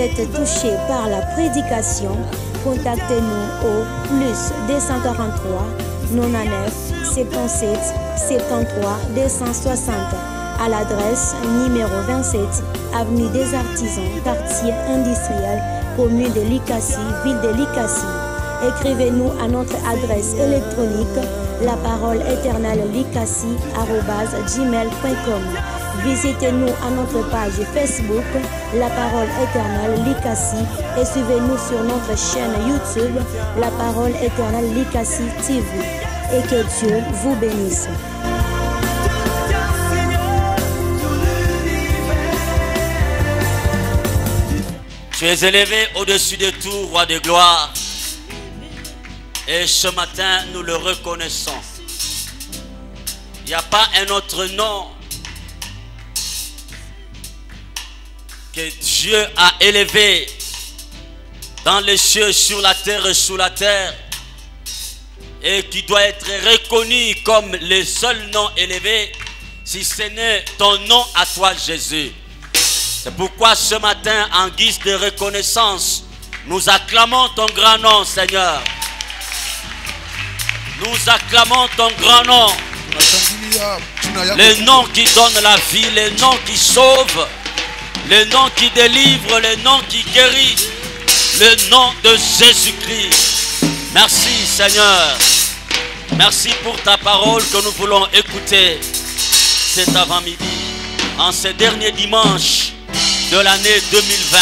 êtes touché par la prédication, contactez-nous au +243 99 77 73 260 à l'adresse numéro 27, avenue des Artisans, quartier industriel, commune de Likassi, ville de Likassi. Écrivez-nous à notre adresse électronique laparoleéternellikassi@gmail.com. Visitez-nous à notre page Facebook La Parole Éternelle Likassi et suivez-nous sur notre chaîne YouTube La Parole Éternelle Likassi TV. Et que Dieu vous bénisse. Tu es élevé au-dessus de tout, roi de gloire. Et ce matin, nous le reconnaissons. Il n'y a pas un autre nom que Dieu a élevé dans les cieux, sur la terre et sous la terre, et qui doit être reconnu comme le seul nom élevé, si ce n'est ton nom à toi, Jésus. C'est pourquoi ce matin, en guise de reconnaissance, nous acclamons ton grand nom, Seigneur. Nous acclamons ton grand nom. Le nom qui donne la vie, le nom qui sauve, le nom qui délivre, le nom qui guérit, le nom de Jésus-Christ. Merci, Seigneur. Merci pour ta parole que nous voulons écouter cet avant-midi. En ce dernier dimanche de l'année 2020,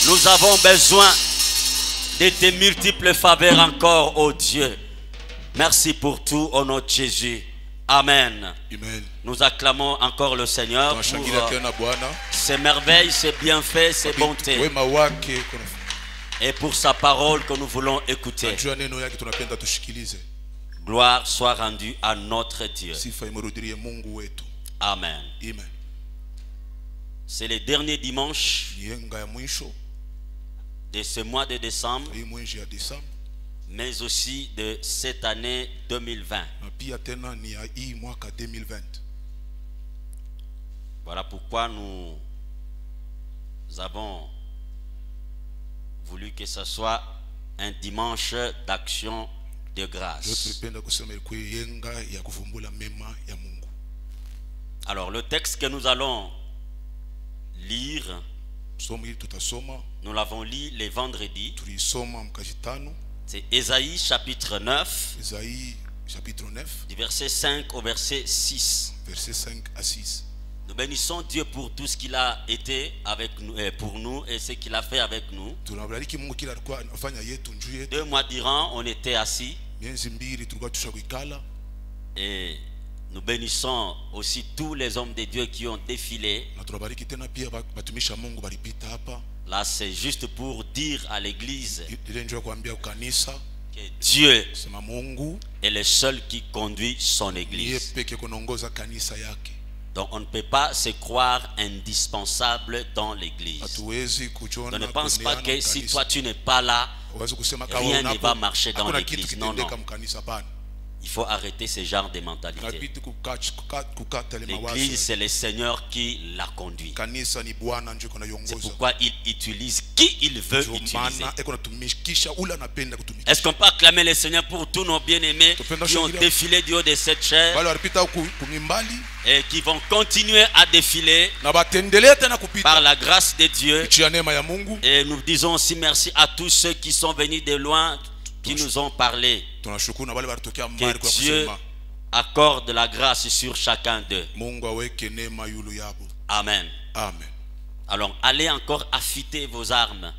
nous avons besoin de tes multiples faveurs encore, ô Dieu. Merci pour tout au nom de Jésus. Amen. Amen. Nous acclamons encore le Seigneur pour ses merveilles, ses bienfaits, ses bontés. Et pour sa parole que nous voulons écouter. Gloire soit rendue à notre Dieu. Amen. C'est le dernier dimanche de ce mois de décembre, mais aussi de cette année 2020. Voilà pourquoi nous avons voulu que ce soit un dimanche d'action de grâce. Alors le texte que nous allons lire, nous l'avons lu les vendredis. C'est Ésaïe chapitre 9, du verset 5 au verset 6. Nous bénissons Dieu pour tout ce qu'il a été avec nous, pour nous, et ce qu'il a fait avec nous. 2 mois durant, on était assis. Et nous bénissons aussi tous les hommes de Dieu qui ont défilé. Là, c'est juste pour dire à l'église que Dieu est le seul qui conduit son église. Donc on ne peut pas se croire indispensable dans l'église. On ne pense pas que si toi tu n'es pas là, rien ne va marcher dans l'église. Non, non. Il faut arrêter ce genre de mentalité. L'église, c'est le Seigneur qui la conduit. C'est pourquoi il utilise qui il veut utiliser. Est-ce qu'on peut acclamer le Seigneur pour tous nos bien-aimés qui ont défilé du haut de cette chair et qui vont continuer à défiler par la grâce de Dieu? Et nous disons aussi merci à tous ceux qui sont venus de loin, qui nous ont parlé. Que Dieu accorde la grâce sur chacun d'eux. Amen. Amen. Alors allez encore affûter vos armes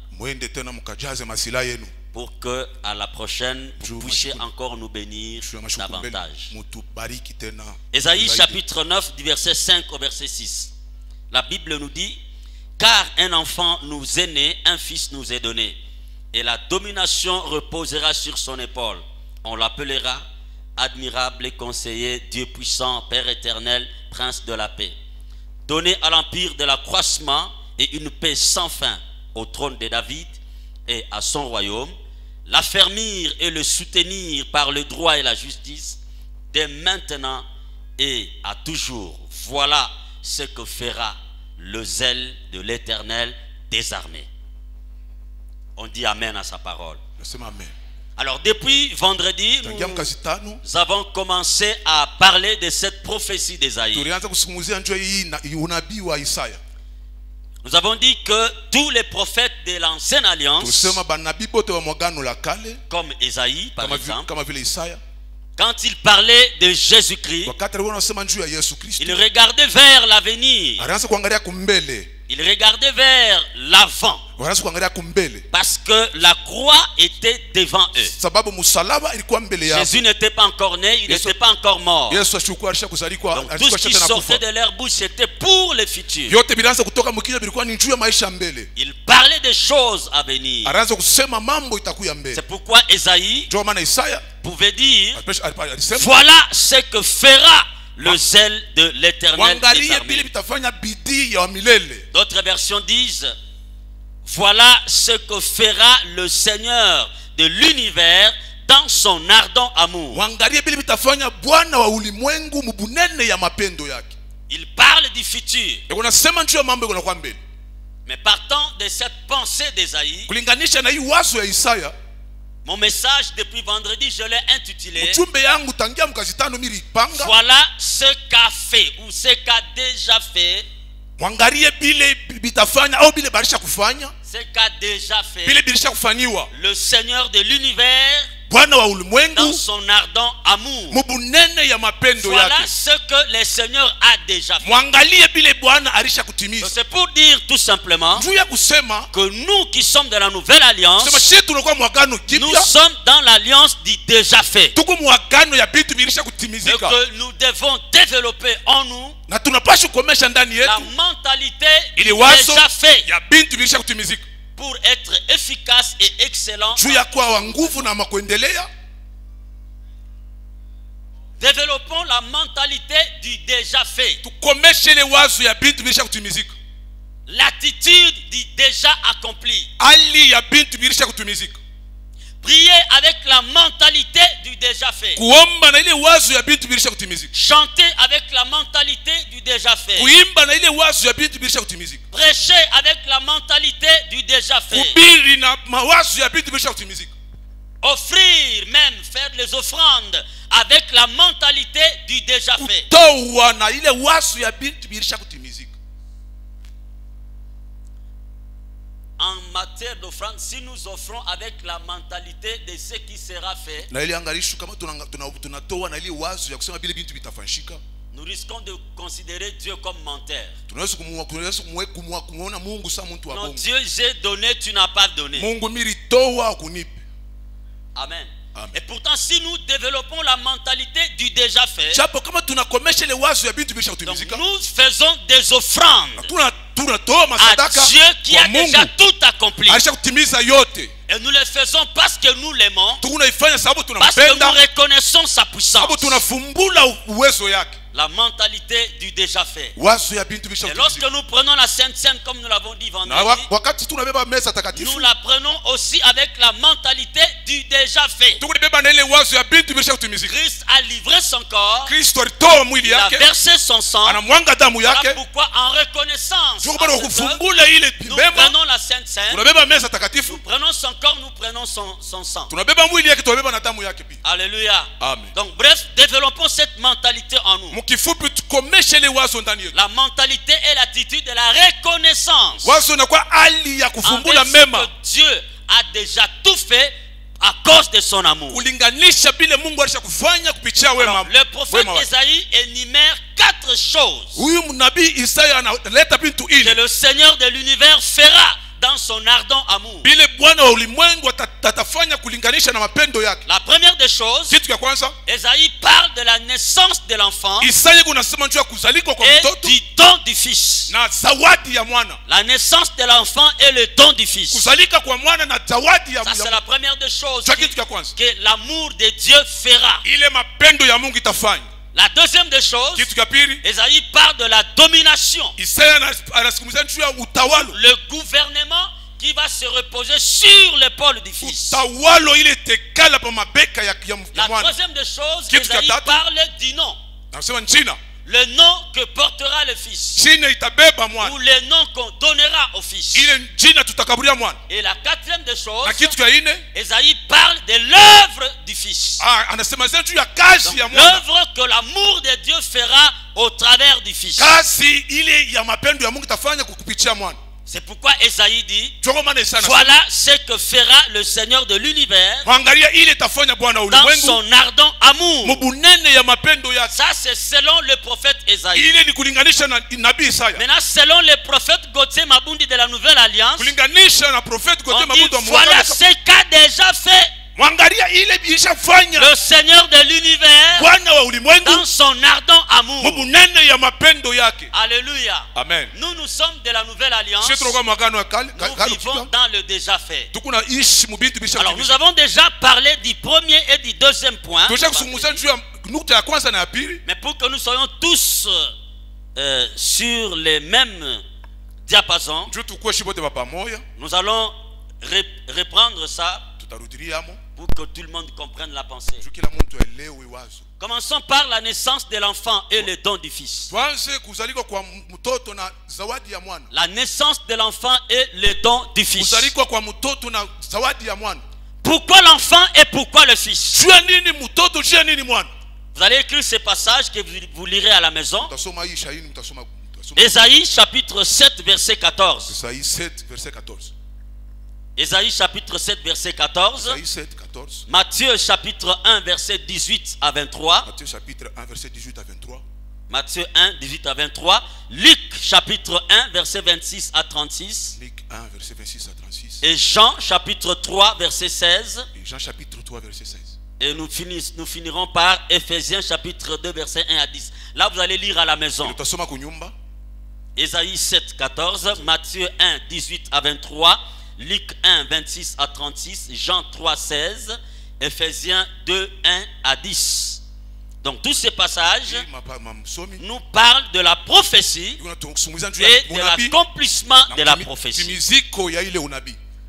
pour que à la prochaine vous puissiez encore nous bénir davantage. Ésaïe chapitre 9 du verset 5 au verset 6. La Bible nous dit: car un enfant nous est né, un fils nous est donné, et la domination reposera sur son épaule. On l'appellera admirable et conseiller, Dieu puissant, Père éternel, Prince de la paix. Donné à l'empire de l'accroissement et une paix sans fin au trône de David et à son royaume, l'affermir et le soutenir par le droit et la justice, dès maintenant et à toujours. Voilà ce que fera le zèle de l'Éternel des armées. On dit amen à sa parole. Amen. Alors depuis vendredi, nous avons commencé à parler de cette prophétie d'Ésaïe. Nous avons dit que tous les prophètes de l'ancienne alliance, comme Ésaïe par exemple, quand il parlait de Jésus-Christ, il regardait vers l'avenir. Il regardait vers l'avant. Parce que la croix était devant eux. Jésus n'était pas encore né, il n'était pas encore mort. Donc tout ce qui sortait de leur bouche, c'était pour le futur. Il parlait des choses à venir. C'est pourquoi Ésaïe pouvait dire, voilà ce que fera le zèle de l'Éternel. D'autres versions disent, voilà ce que fera le Seigneur de l'univers dans son ardent amour. Il parle du futur. Mais partant de cette pensée d'Ésaïe, mon message depuis vendredi, je l'ai intitulé, voilà ce qu'a fait ou ce qu'a déjà fait. Ce qu'a déjà fait le Seigneur de l'univers dans son ardent amour. Voilà ce que le Seigneur a déjà fait. C'est pour dire tout simplement que nous qui sommes de la nouvelle alliance, nous sommes dans l'alliance du déjà fait. Et que nous devons développer en nous la mentalité du déjà fait pour être efficace et excellent. Développons la mentalité du déjà fait. L'attitude du déjà accompli. Prier avec la mentalité du déjà fait. Chanter avec la mentalité du déjà fait. Prêcher avec la mentalité du déjà fait. Offrir, même faire les offrandes avec la mentalité du déjà fait. En matière d'offrande, si nous offrons avec la mentalité de ce qui sera fait, nous risquons de considérer Dieu comme menteur. Non, Dieu, j'ai donné, tu n'as pas donné. Amen. Amen. Et pourtant, si nous développons la mentalité du déjà fait, donc nous faisons des offrandes à Dieu qui a déjà tout accompli. Et nous le faisons parce que nous l'aimons, parce que nous reconnaissons sa puissance. La mentalité du déjà fait. Et lorsque nous prenons la Sainte Seine, comme nous l'avons dit vendredi, nous la prenons aussi avec la mentalité du déjà fait. Christ a livré son corps, il a versé son sang. Voilà pourquoi en reconnaissance nous prenons la Sainte Seine, nous prenons son corps, nous prenons son sang. Alléluia. Amen. Donc bref, développons cette mentalité en nous. La mentalité et l'attitude de la reconnaissance envers ce que Dieu a déjà tout fait à cause de son amour. Alors, le prophète Ésaïe énumère 4 choses que le Seigneur de l'univers fera dans son ardent amour. La première des choses, Ésaïe parle de la naissance de l'enfant et du don du fils. La naissance de l'enfant et le don du fils. Ça, c'est la première des choses que l'amour de Dieu fera. La deuxième des choses, Ésaïe parle de la domination. Le gouvernement qui va se reposer sur l'épaule du Fils. La troisième des choses, Ésaïe parle du nom. le nom que portera le fils, ou le nom qu'on donnera au fils. Et la quatrième des choses, Ésaïe parle de l'œuvre du fils. L'œuvre que l'amour de Dieu fera au travers du fils. C'est pourquoi Ésaïe dit, voilà ce que fera le Seigneur de l'univers dans son ardent amour. Ça c'est selon le prophète Ésaïe. Maintenant selon le prophète Gauthier Mabundi de la Nouvelle Alliance, on dit, voilà ce qu'a déjà fait le Seigneur de l'univers dans son ardent amour. Alléluia. Amen. Nous sommes de la Nouvelle Alliance. Nous vivons dans le déjà fait. Alors nous avons déjà parlé du premier et du deuxième point. Mais pour que nous soyons tous sur les mêmes diapasons, nous allons reprendre ça pour que tout le monde comprenne la pensée. Commençons par la naissance de l'enfant et le don du fils. La naissance de l'enfant et le don du fils. Pourquoi l'enfant et pourquoi le fils? Vous allez écrire ces passages que vous lirez à la maison. Ésaïe chapitre 7 verset 14. Ésaïe 7 verset 14. Ésaïe chapitre 7 verset 14. Ésaïe 7, 14. Matthieu chapitre 1 verset 18 à 23. Matthieu chapitre 1 verset 18 à 23. Matthieu 1 18 à 23. Luc chapitre 1 verset 26 à 36. Luc 1 verset 26 à 36. Et Jean chapitre 3 verset 16. Et Jean chapitre 3 verset 16. Et nous finirons par Ephésiens chapitre 2 verset 1 à 10. Là vous allez lire à la maison. Ésaïe 7 14. Matthieu 1 18 à 23. Luc 1, 26 à 36, Jean 3, 16, Ephésiens 2, 1 à 10. Donc tous ces passages nous parlent de la prophétie et de l'accomplissement de la prophétie.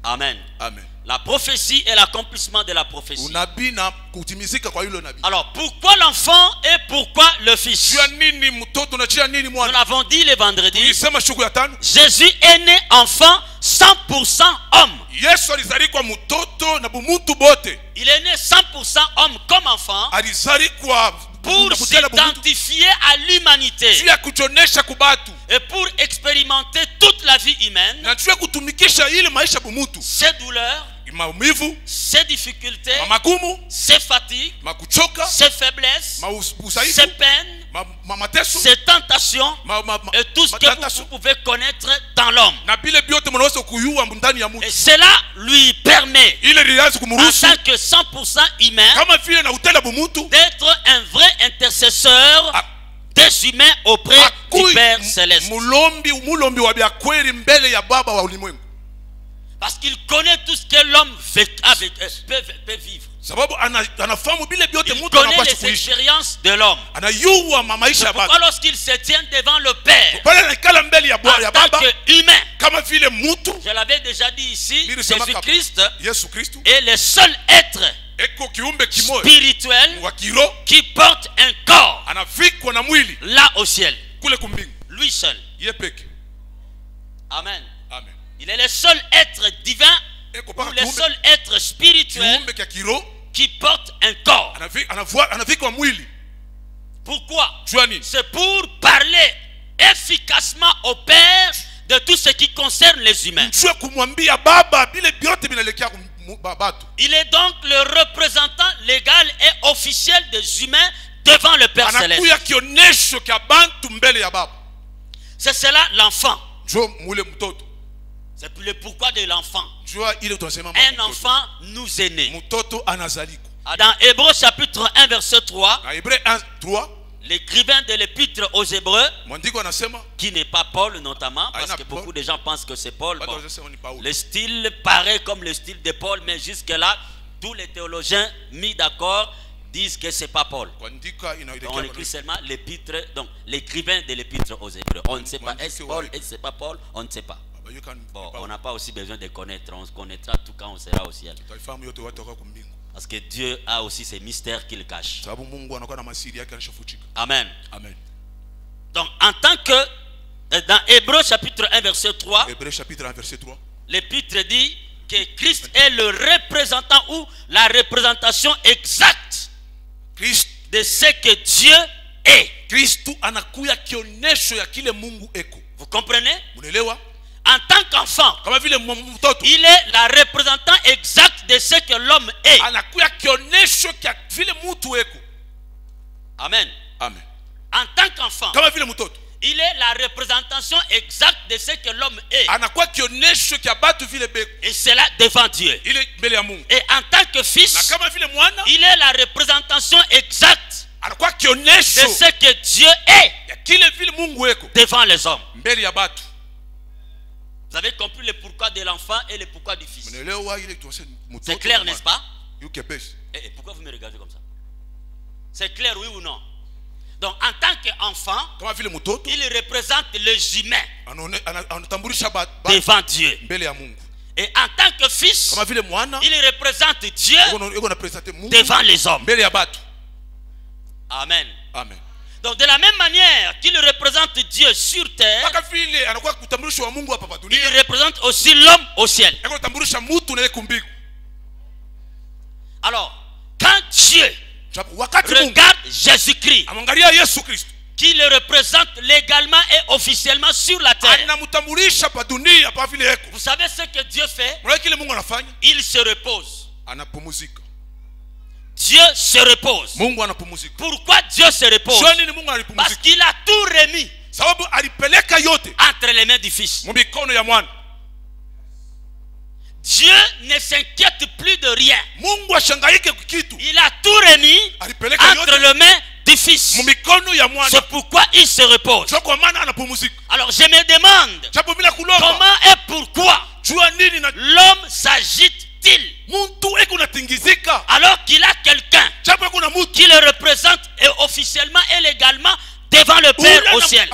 Amen. Amen. La prophétie et l'accomplissement de la prophétie. Alors pourquoi l'enfant et pourquoi le fils? Nous l'avons dit le vendredi. Jésus est né enfant 100% homme. Il est né 100% homme comme enfant pour s'identifier à l'humanité et pour expérimenter toute la vie humaine, ses douleurs, ses difficultés, ses fatigues, ses faiblesses, ses peines, ses tentations et tout ce que vous pouvez connaître dans l'homme. Et cela lui permet, en tant que 100% humain, d'être un vrai intercesseur des humains auprès du Père Céleste. Parce qu'il connaît tout ce que l'homme peut vivre. Il connaît les expériences de l'homme. Pourquoi lorsqu'il se tient devant le Père en tant qu'humain, je l'avais déjà dit ici, Jésus-Christ est le seul être spirituel qui porte un corps là au ciel. Lui seul. Amen. Il est le seul être divin ou le seul être spirituel qui porte un corps. Pourquoi? C'est pour parler efficacement au Père de tout ce qui concerne les humains. Il est donc le représentant légal et officiel des humains devant le Père Céleste. C'est cela l'enfant. C'est le pourquoi de l'enfant. Un enfant nous est né. Dans Hébreux chapitre 1 verset 3, l'écrivain de l'épître aux Hébreux, qui n'est pas Paul notamment, parce que beaucoup de gens pensent que c'est Paul. Bon, le style paraît comme le style de Paul, mais jusque là, tous les théologiens mis d'accord disent que c'est pas Paul. On écrit seulement l'épître, donc l'écrivain de l'épître aux Hébreux. On ne sait pas, est-ce Paul, est-ce c'est pas Paul, on ne sait pas. Bon, on n'a pas aussi besoin de connaître, on se connaîtra tout quand on sera au ciel. Parce que Dieu a aussi ses mystères qu'il cache. Amen. Amen. Donc en tant que dans Hébreux chapitre 1 verset 3, Hébreux chapitre 1 verset 3, l'épître dit que Christ est le représentant ou la représentation exacte de ce que Dieu est. Vous comprenez? En tant qu'enfant, il est la représentant exacte de ce que l'homme est. Amen. Amen. En tant qu'enfant, il est la représentation exacte de ce que l'homme est. Et c'est là devant Dieu. Et en tant que fils, il est la représentation exacte de ce que Dieu est devant les hommes. Vous avez compris le pourquoi de l'enfant et le pourquoi du fils. C'est clair, n'est-ce pas? Et pourquoi vous me regardez comme ça? C'est clair, oui ou non? Donc en tant qu'enfant, il représente le jumeau devant Dieu. Et en tant que fils, il représente Dieu devant les hommes. Amen. Amen. Donc de la même manière qu'il représente Dieu sur terre, il représente aussi l'homme au ciel. Alors, quand Dieu regarde Jésus-Christ, qui le représente légalement et officiellement sur la terre, vous savez ce que Dieu fait? Il se repose. Dieu se repose. Pourquoi Dieu se repose? Parce qu'il a tout remis entre les mains du Fils. Dieu ne s'inquiète plus de rien. Il a tout remis entre les mains du Fils. C'est pourquoi il se repose. Alors je me demande comment et pourquoi l'homme s'agite-t-il alors qu'il a quelqu'un qui le représente et officiellement et légalement devant le Père au ciel.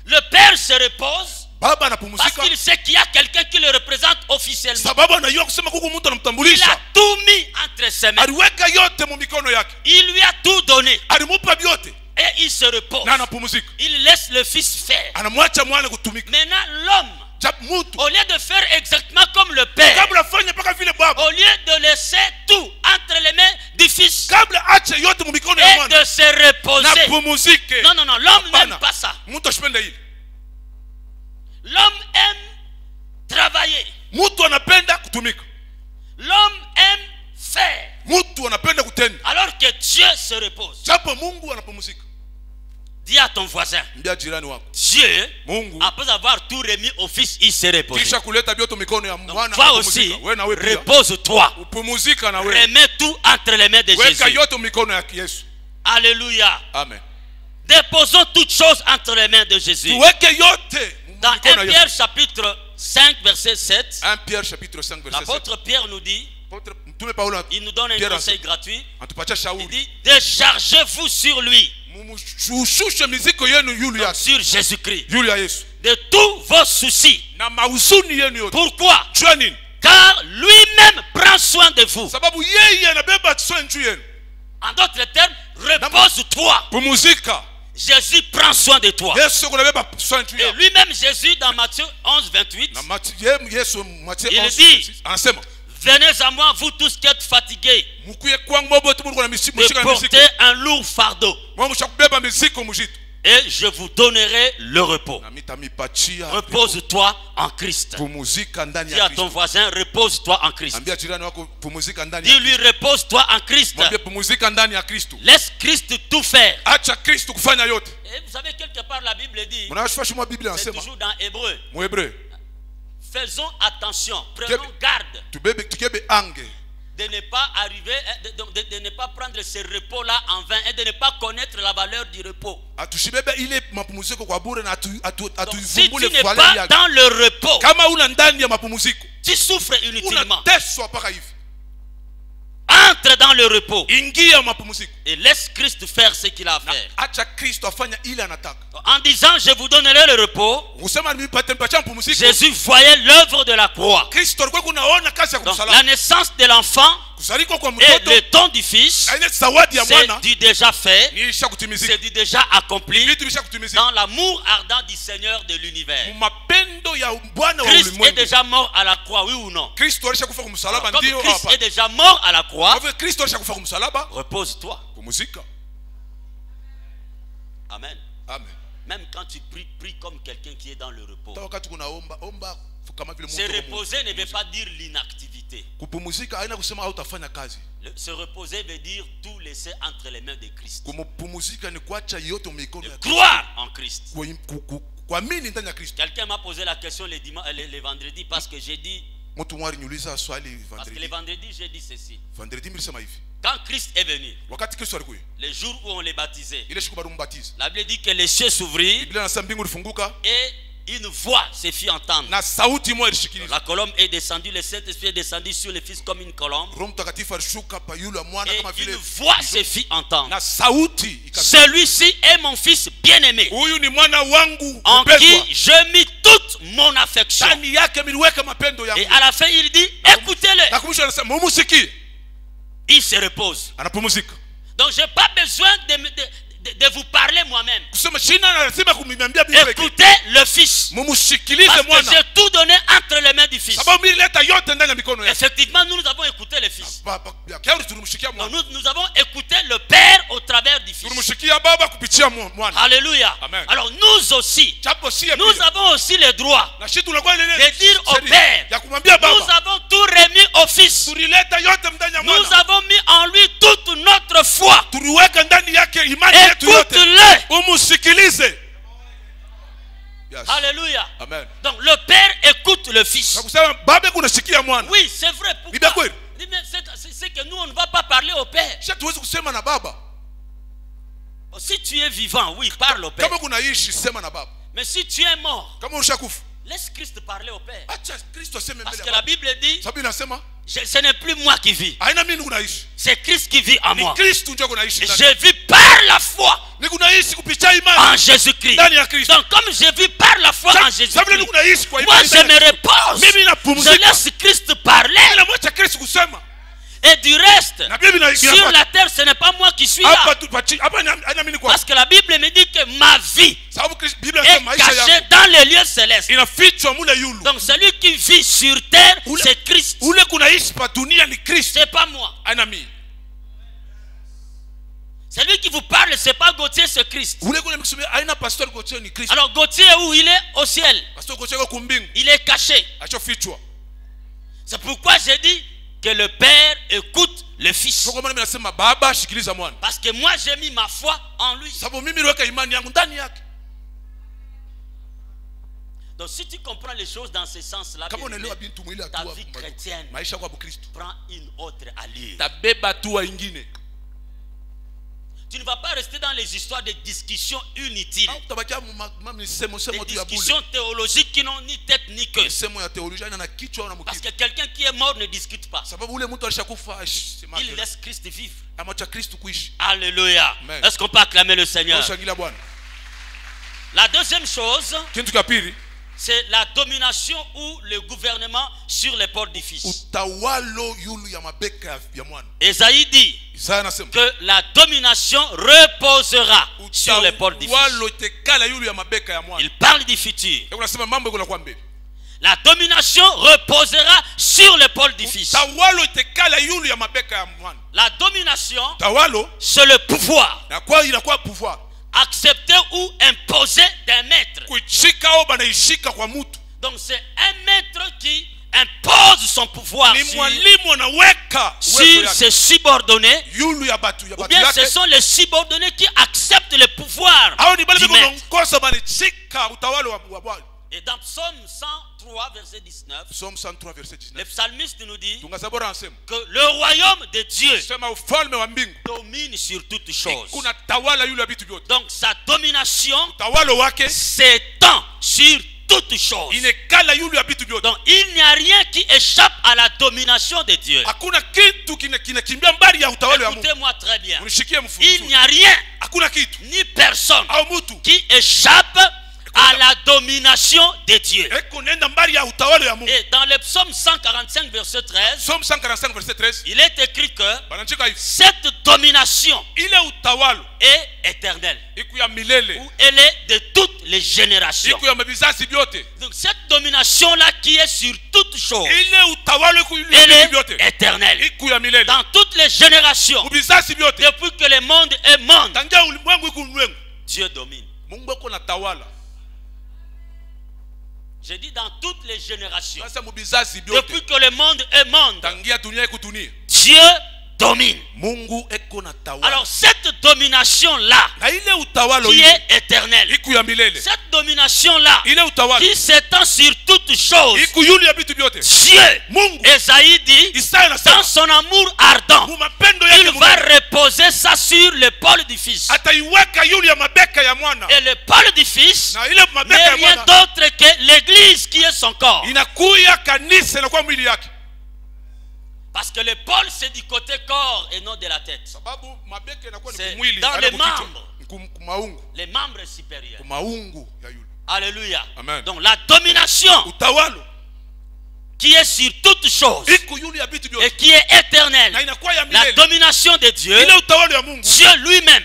Le Père se repose parce qu'il sait qu'il y a quelqu'un qui le représente officiellement. Il a tout mis entre ses mains. Il lui a tout donné. Et il se repose. Il laisse le Fils faire. Maintenant l'homme, au lieu de faire exactement comme le Père, au lieu de laisser tout entre les mains du Fils et de se reposer. Non, l'homme n'aime pas ça. L'homme aime travailler. L'homme aime faire. Alors que Dieu se repose. Dis à ton voisin, Dieu, après avoir tout remis au Fils, il se repose. Donc, toi aussi, repose-toi. Remets tout entre les mains de Jésus. Alléluia. Amen. Déposons toutes choses entre les mains de Jésus. Dans 1 Pierre chapitre 5 verset 7, 1 Pierre chapitre 5 verset 7, l'apôtre Pierre nous dit, il nous donne un conseil gratuit. Il dit, déchargez-vous sur lui, donc sur Jésus-Christ, de tous vos soucis. Pourquoi? Car lui-même prend soin de vous. En d'autres termes, repose-toi. Jésus prend soin de toi. Et lui-même Jésus dans Matthieu 11, 28, il dit, venez à moi vous tous qui êtes fatigués de porter un lourd fardeau, et je vous donnerai le repos. Repose-toi en Christ. Dis à ton voisin, repose-toi en Christ. Dis-lui, repose-toi en Christ. Laisse Christ tout faire. Et vous savez, quelque part la Bible dit, c'est toujours dans Hébreu, faisons attention, prenons garde de ne pas arriver, de ne pas prendre ce repos-là en vain et de ne pas connaître la valeur du repos. Donc, si tu n'es pas dans le repos, tu souffres inutilement. Entre dans le repos et laisse Christ faire ce qu'il a à faire. En disant je vous donnerai le repos, Jésus voyait l'œuvre de la croix. Donc, la naissance de l'enfant Et le don du Fils, c'est du déjà fait, c'est du déjà accompli dans l'amour ardent du Seigneur de l'univers. Christ est déjà mort à la croix, oui ou non? Comme Christ est déjà mort à la croix, repose-toi. Amen. Même quand tu pries, prie comme quelqu'un qui est dans le repos. Se reposer ne veut pas dire l'inactivité. Se reposer veut dire tout laisser entre les mains de Christ. Croire en Christ. Quelqu'un m'a posé la question les vendredis parce que j'ai dit. Parce que les vendredis j'ai dit ceci. Quand Christ est venu, le jour où on les baptisait, la Bible dit que les cieux s'ouvrirent et une voix se fit entendre. La colombe est descendue, le Saint-Esprit est descendu sur le Fils comme une colombe. Et une voix se fit entendre. Celui-ci est mon Fils bien-aimé, en qui je mis toute mon affection. Et à la fin il dit, écoutez-le. Il se repose. Donc je n'ai pas besoin de vous parler moi-même. Écoutez le Fils. Parce que j'ai tout donné entre les mains du Fils. Effectivement, nous avons écouté le Fils. Donc, nous avons écouté le Père au travers du Fils. Alléluia. Amen. Alors nous aussi, nous avons aussi le droit de dire au Père, nous avons tout remis au Fils. Nous avons mis en lui toute notre foi. Écoute-le. Yes. Alléluia. Amen. Donc le Père écoute le Fils. Oui, c'est vrai. Pourquoi? C'est que nous on ne va pas parler au Père. Si tu es vivant, oui, parle au Père. Mais si tu es mort, laisse Christ parler au Père. Parce que la Bible dit, ce n'est plus moi qui vis, c'est Christ qui vit en moi. Et je vis par la foi en Jésus-Christ. Donc comme je vis par la foi en Jésus-Christ, moi je me repose, je laisse Christ parler. Et du reste, sur la terre, ce n'est pas moi qui suis là. Parce que la Bible me dit que ma vie est cachée dans les lieux célestes. Donc celui qui vit sur terre, c'est Christ. C'est pas moi. Celui qui vous parle, c'est pas Gauthier, c'est Christ. Alors Gauthier, où il est? Au ciel. Il est caché. C'est pourquoi j'ai dit que le Père écoute le Fils. Parce que moi j'ai mis ma foi en lui. Donc si tu comprends les choses dans ce sens-là, ta vie chrétienne prend une autre allure. Tu ne vas pas rester dans les histoires de discussions inutiles. Des discussions théologiques qui n'ont ni tête ni queue. Parce que quelqu'un qui est mort ne discute pas. Il laisse Christ vivre. Alléluia. Est-ce qu'on peut acclamer le Seigneur? La deuxième chose, c'est la domination ou le gouvernement sur les portes du Fils. Esaïe dit que la domination reposera sur les portes du Fils. Il parle du futur. La domination reposera sur les portes du Fils. La domination, c'est le pouvoir. Accepter ou imposer d'un maître. Donc c'est un maître qui impose son pouvoir sur ses subordonnés, ou bien ce sont les subordonnés qui acceptent le pouvoir du maître. Et dans Psaume 103 verset 19, le psalmiste nous dit que le royaume de Dieu domine sur toutes choses. Donc sa domination s'étend sur toutes choses. Donc il n'y a rien qui échappe à la domination de Dieu. Écoutez-moi très bien. Il n'y a rien ni personne qui échappe à la domination de Dieu. Et dans le psaume 145 verset 13, il est écrit que cette domination est éternelle, ou elle est de toutes les générations. Donc cette domination là qui est sur toutes choses, elle est éternelle dans toutes les générations. Depuis que le monde est monde, Dieu domine. J'ai dit dans toutes les générations. Depuis que le monde est monde, Dieu domine. Alors cette domination-là qui est éternelle, cette dominination-là qui s'étend sur toutes choses, Dieu, Esaïe dit, dans son amour ardent, il va reposer ça sur l'épaule du Fils. Et l'épaule du Fils n'est rien d'autre que l'Église qui est son corps. Parce que l'épaule c'est du côté corps et non de la tête. C'est dans les membres supérieurs. Alléluia. Amen. Donc la domination qui est sur toutes choses et qui est éternelle, la domination de Dieu, Dieu lui-même,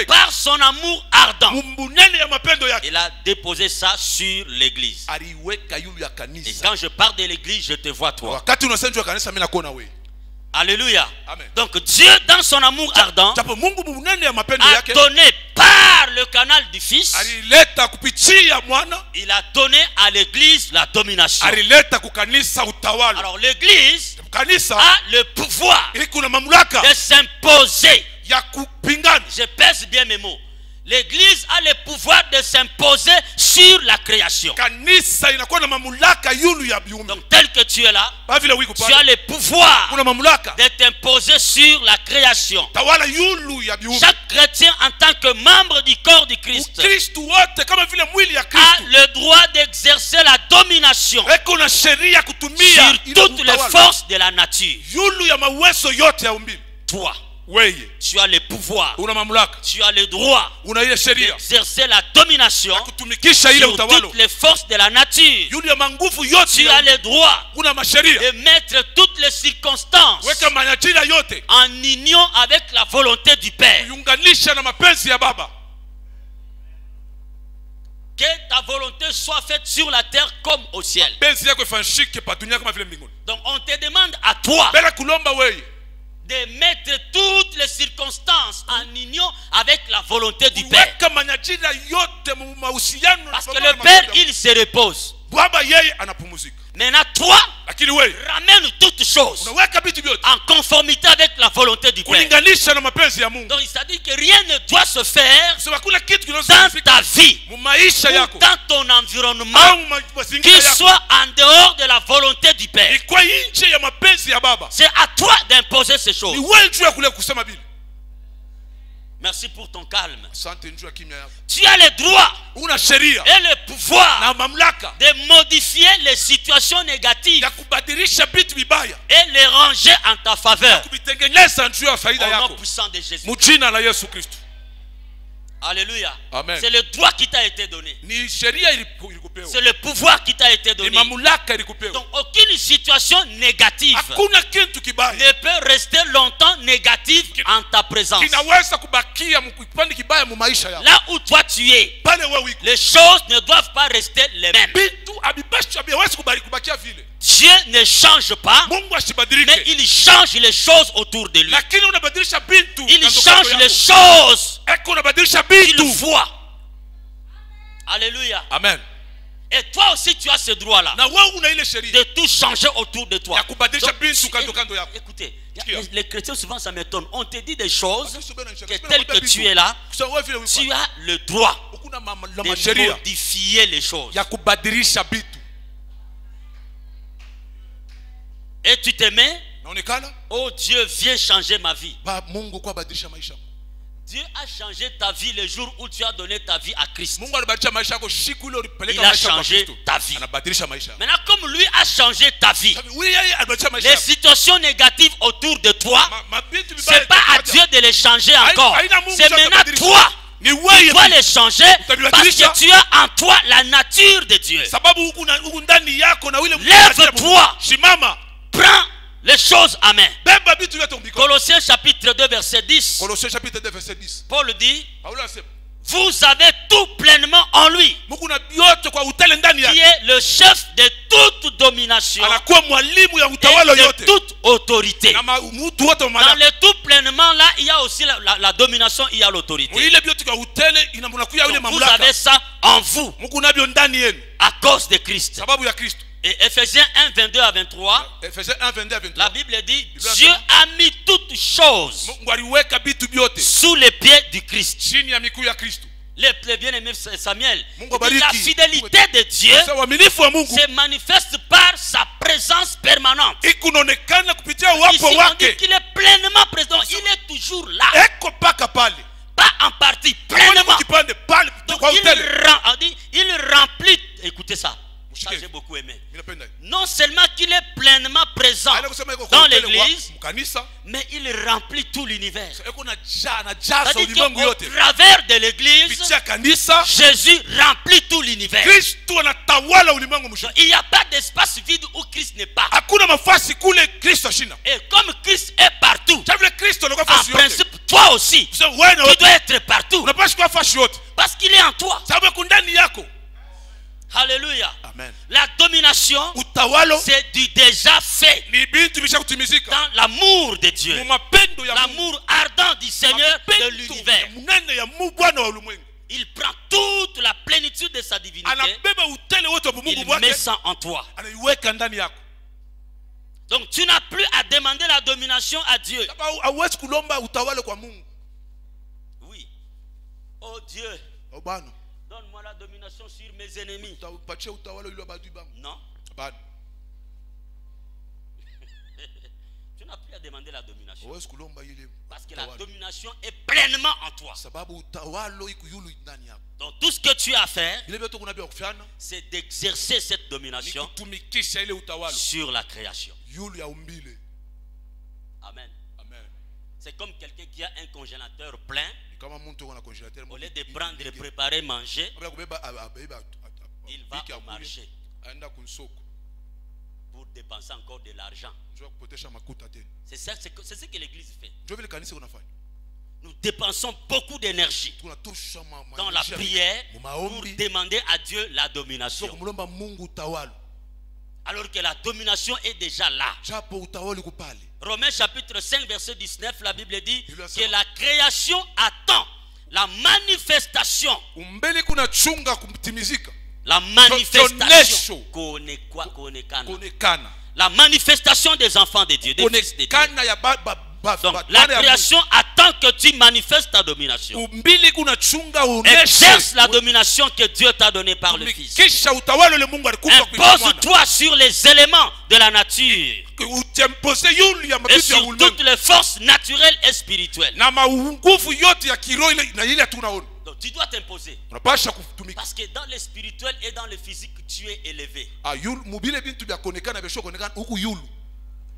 par son amour ardent, il a déposé ça sur l'église. Et quand je parle de l'église, je te vois toi. Alléluia. Amen. Donc Dieu dans son amour ardent a donné par le canal du Fils, il a donné à l'église la domination. Alors l'église a le pouvoir de s'imposer. Je pèse bien mes mots. L'église a le pouvoir de s'imposer sur la création. Donc tel que tu es là, tu as le pouvoir de t'imposer sur la création. Chaque chrétien en tant que membre du corps du Christ a le droit d'exercer la domination sur toutes les forces de la nature. Toi, tu as le pouvoir, tu as le droit d'exercer la domination sur toutes les forces de la nature. Tu as le droit de mettre toutes les circonstances en union avec la volonté du Père. Que ta volonté soit faite sur la terre comme au ciel. Donc on te demande à toi de mettre toutes les circonstances en union avec la volonté du Père. Parce que le Père, il se repose. Maintenant, toi, ramène toutes choses en conformité avec la volonté du Père. Donc, il s'agit que rien ne doit se faire dans ta vie ou dans ton environnement qui soit en dehors de la volonté du Père. C'est à toi d'imposer ces choses. Merci pour ton calme. Tu as le droit et le pouvoir de modifier les situations négatives et les ranger en ta faveur. Au nom puissant de Jésus. Alléluia. C'est le droit qui t'a été donné. C'est le pouvoir qui t'a été donné. Donc aucune situation négative ne peut rester longtemps négative en ta présence. Là où toi tu es, les choses ne doivent pas rester les mêmes. Dieu ne change pas, mais il change les choses autour de lui. Il change les choses qu'il voit. Alléluia. Amen. Et toi aussi tu as ce droit-là de tout changer autour de toi. Donc, écoutez, les chrétiens souvent ça m'étonne. On te dit des choses que tel que tu es là, tu as le droit de modifier les choses. Et tu te mets, oh Dieu, viens changer ma vie. Dieu a changé ta vie le jour où tu as donné ta vie à Christ. Il a changé ta vie. Maintenant, comme lui a changé ta vie, les situations négatives autour de toi, ce n'est pas à Dieu de les changer encore. C'est maintenant toi tu dois les changer parce que tu as en toi la nature de Dieu. Lève-toi, prends les choses à main. Colossiens chapitre 2 verset 10. Paul dit, vous avez tout pleinement en lui, qui est le chef de toute domination et de toute autorité. Dans le tout pleinement là, il y a aussi la domination, il y a l'autorité. Vous avez ça en vous à cause de Christ. Et Ephésiens 1, 22 à 23, la Bible dit, Dieu a mis toutes choses sous les pieds du Christ. Les bien-aimés Samuel, la fidélité de Dieu se manifeste par sa présence permanente. Ici on dit qu'il est pleinement présent, il est toujours là. Pas en partie, pleinement. Donc il remplit, écoutez ça. Ça, j'ai beaucoup aimé. Non seulement qu'il est pleinement présent dans l'église, mais il remplit tout l'univers. C'est-à-dire qu'au travers de l'église, Jésus remplit tout l'univers. Il n'y a pas d'espace vide où Christ n'est pas. Et comme Christ est partout, en principe, toi aussi, tu dois être partout. Parce qu'il est en toi. Alléluia. Amen. La domination, c'est du déjà fait dans l'amour de Dieu, l'amour ardent du Seigneur de l'univers. Il prend toute la plénitude de sa divinité, il met ça en toi. Donc tu n'as plus à demander la domination à Dieu. Oui. Oh Dieu, donne-moi la domination sur mes ennemis. Non. Tu n'as plus à demander la domination. Parce que la domination est pleinement en toi. Donc tout ce que tu as à faire, c'est d'exercer cette domination sur la création. Amen. C'est comme quelqu'un qui a un congélateur plein. Au lieu de prendre et préparer manger, il va au marché pour dépenser encore de l'argent. C'est ce que l'église fait. Nous dépensons beaucoup d'énergie dans la prière pour demander à Dieu la domination. Alors que la domination est déjà là. Romains chapitre 5 verset 19, la Bible dit que la création attend la manifestation. La manifestation. La manifestation des enfants de Dieu, des fils de Dieu. Donc la création attend que tu manifestes ta domination. Exerce la domination que Dieu t'a donnée par le Fils. Impose-toi sur les éléments de la nature et sur toutes les forces naturelles et spirituelles. Donc tu dois t'imposer. Parce que dans le spirituel et dans le physique, tu es élevé.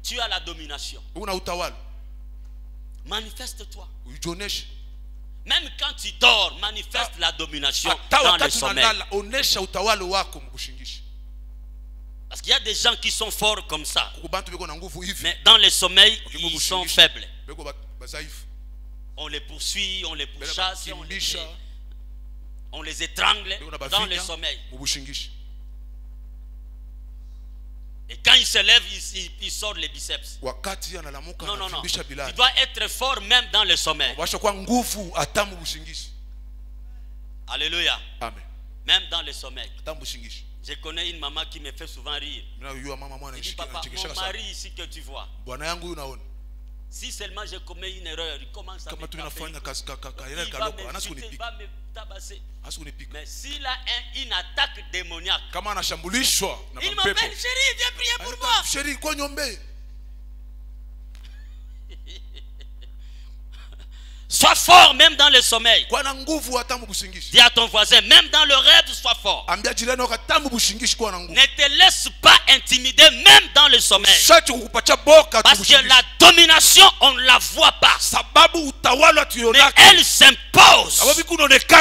Tu as la domination. Manifeste-toi. Même quand tu dors, manifeste la domination dans le sommeil. Parce qu'il y a des gens qui sont forts comme ça, mais dans le sommeil, ils sont faibles. On les poursuit, on les pourchasse, on les étrangle dans le sommeil. Et quand il se lève, il sort les biceps. Non, non, non. Tu dois être fort même dans le sommeil. Alléluia. Amen. Même dans le sommeil. Je connais une maman qui me fait souvent rire. Elle dit, papa, mon mari ici que tu vois, si seulement je commets une erreur, il commence à me taper. Il va me tabasser. Mais s'il a une attaque démoniaque, il m'appelle, chérie, viens prier pour moi. Sois fort même dans le sommeil. Dis à ton voisin, même dans le rêve, sois fort. fort. Ne te laisse pas intimider même dans le sommeil. Parce que la domination, on ne la voit pas. Mais elle s'impose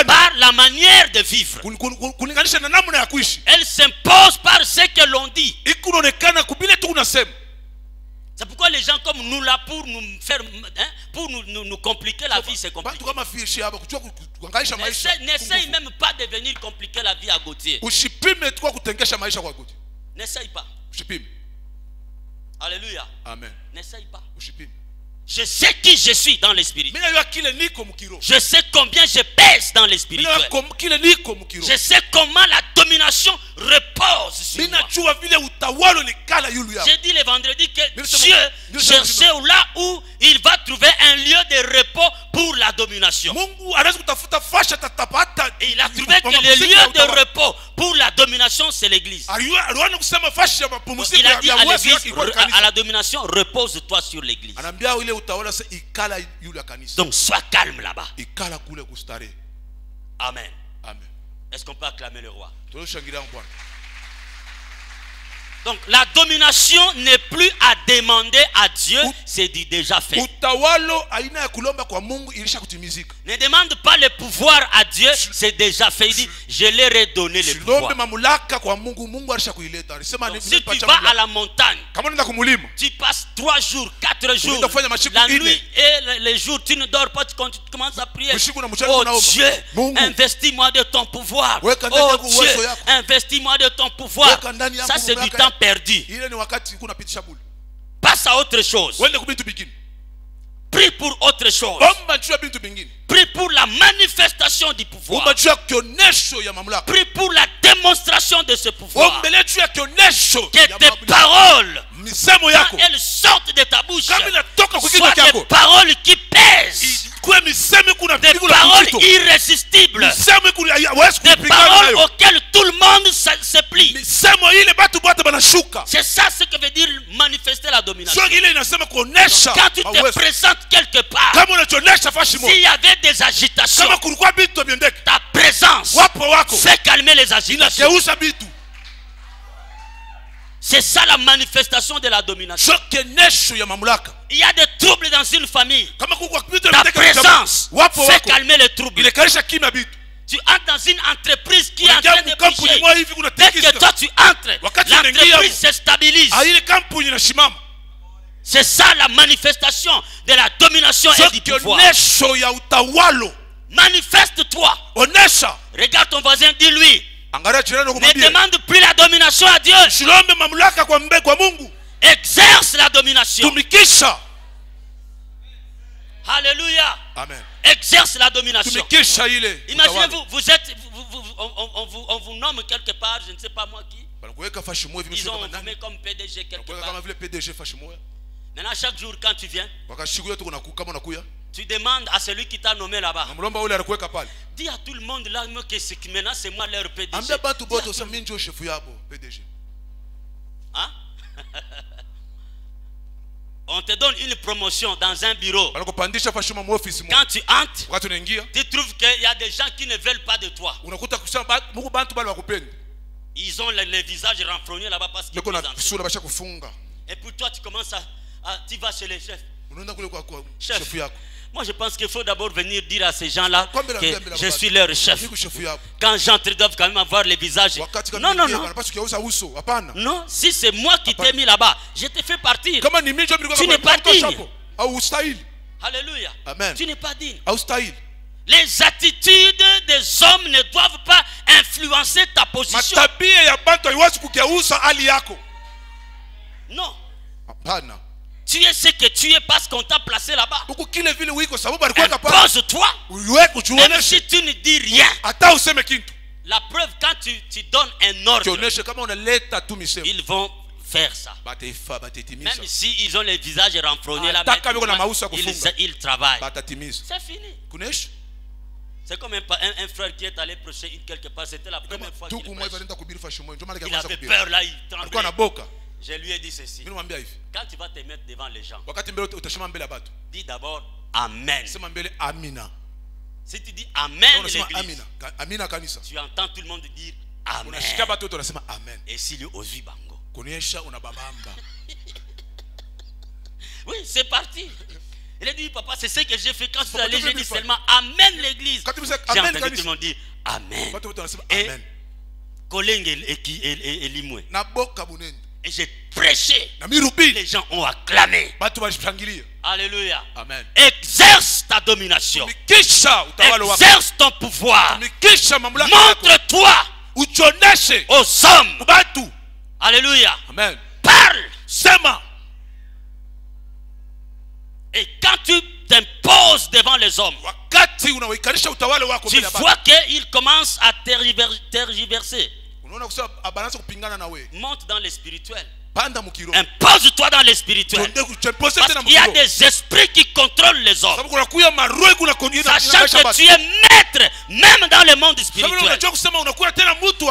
par la manière de vivre. Elle s'impose par ce que l'on dit. C'est pourquoi les gens comme nous là, pour nous faire, pour nous compliquer la vie, c'est compliqué. N'essaye même pas de venir compliquer la vie à Gauthier. N'essaye pas. Alléluia. Amen. N'essaye pas. Je sais qui je suis dans l'esprit. Je sais combien je pèse dans l'esprit. Je sais comment la domination repose sur moi. J'ai dit le vendredi que Dieu cherchait là où il va trouver un lieu de repos pour la domination. Et il a trouvé que le lieu de repos pour la domination, c'est l'église. Il a dit à l'église, à la domination, repose-toi sur l'église. Donc sois calme là-bas. Amen. Est-ce qu'on peut acclamer le roi? Donc la domination n'est plus à demander à Dieu, c'est déjà fait. Ne demande pas le pouvoir à Dieu, c'est déjà fait. Il dit, je leur ai donné le pouvoir. Donc, si tu vas à la montagne, tu passes 3 jours, 4 jours, la nuit et les jours, tu ne dors pas, tu commences à prier. Oh Dieu, investis-moi de ton pouvoir. Oh Dieu, investis-moi de ton pouvoir. Ça c'est du temps perdu. Passe à autre chose. Prie pour autre chose. Prie pour la manifestation du pouvoir. Prie pour la démonstration de ce pouvoir. Que tes paroles, quand elles sortent de ta bouche, soient des paroles qui pèsent. Des paroles irrésistibles. Des paroles auxquelles tout le monde se plie. C'est ça ce que veut dire manifester la domination. Quand tu te présentes quelque part, s'il y avait des agitations, ta présence fait calmer les agitations. C'est ça la manifestation de la domination. Il y a des troubles dans une famille. Ta présence fait calmer les troubles. Tu entres dans une entreprise qui est en train de bouger. Dès que toi tu entres, l'entreprise se stabilise. C'est ça la manifestation de la domination et du pouvoir. Manifeste-toi. Regarde ton voisin, dis-lui. Ne demande plus la domination à Dieu. Exerce la domination. Alléluia. Amen. Exerce la domination. Imaginez-vous, on vous nomme quelque part, je ne sais pas moi qui. Ils ont nommé comme PDG quelque part. Maintenant, chaque jour quand tu viens, tu demandes à celui qui t'a nommé là-bas. Dis à tout le monde là que maintenant c'est moi leur PDG. Hein? On te donne une promotion dans un bureau. Quand tu entres, tu trouves qu'il y a des gens qui ne veulent pas de toi. Ils ont les visages renfrognés là-bas parce qu'ils sont. Et pour toi, tu commences tu vas chez les chefs. Chef, moi je pense qu'il faut d'abord venir dire à ces gens-là que je suis leur chef. Quand j'entre, ils doivent quand même avoir les visages. Non, non, non. Non, si c'est moi qui t'ai mis là-bas, je te fais partir. Tu n'es pas digne. Alléluia. Tu n'es pas digne. Les attitudes des hommes ne doivent pas influencer ta position. Non. Tu es ce que tu es parce qu'on t'a placé là-bas. Impose-toi. Même si tu ne dis rien. La preuve, quand tu donnes un ordre, ils vont faire ça. Même s'ils ont les visages renfrognés là, ils travaillent. C'est fini. C'est comme un frère qui est allé prêcher quelque part. C'était la première fois qu'il prêche. Il avait peur là, il tremblait. Je lui ai dit ceci. Quand tu vas te mettre devant les gens, dis d'abord Amen. Si tu dis Amen, l'église, tu entends tout le monde dire Amen. Amen. Et s'il est aux bango. Unababamba. Oui, c'est parti. Il a dit, papa, c'est ce que j'ai fait quand je suis allé. J'ai dit seulement Amen l'église. J'ai entendu tout le monde dire Amen. Et Koleng et Limoué. Et j'ai prêché. Les gens ont acclamé. Alléluia. Amen. Exerce ta domination. Exerce ton pouvoir. Montre-toi aux hommes. Alléluia. Amen. Parle. Sema. Et quand tu t'imposes devant les hommes, tu vois qu'ils commencent à tergiverser. Monte dans les spirituels. Impose-toi dans les spirituels. Parce qu'il y a des esprits qui contrôlent les hommes. Sachant que tu es maître, même dans le monde spirituel.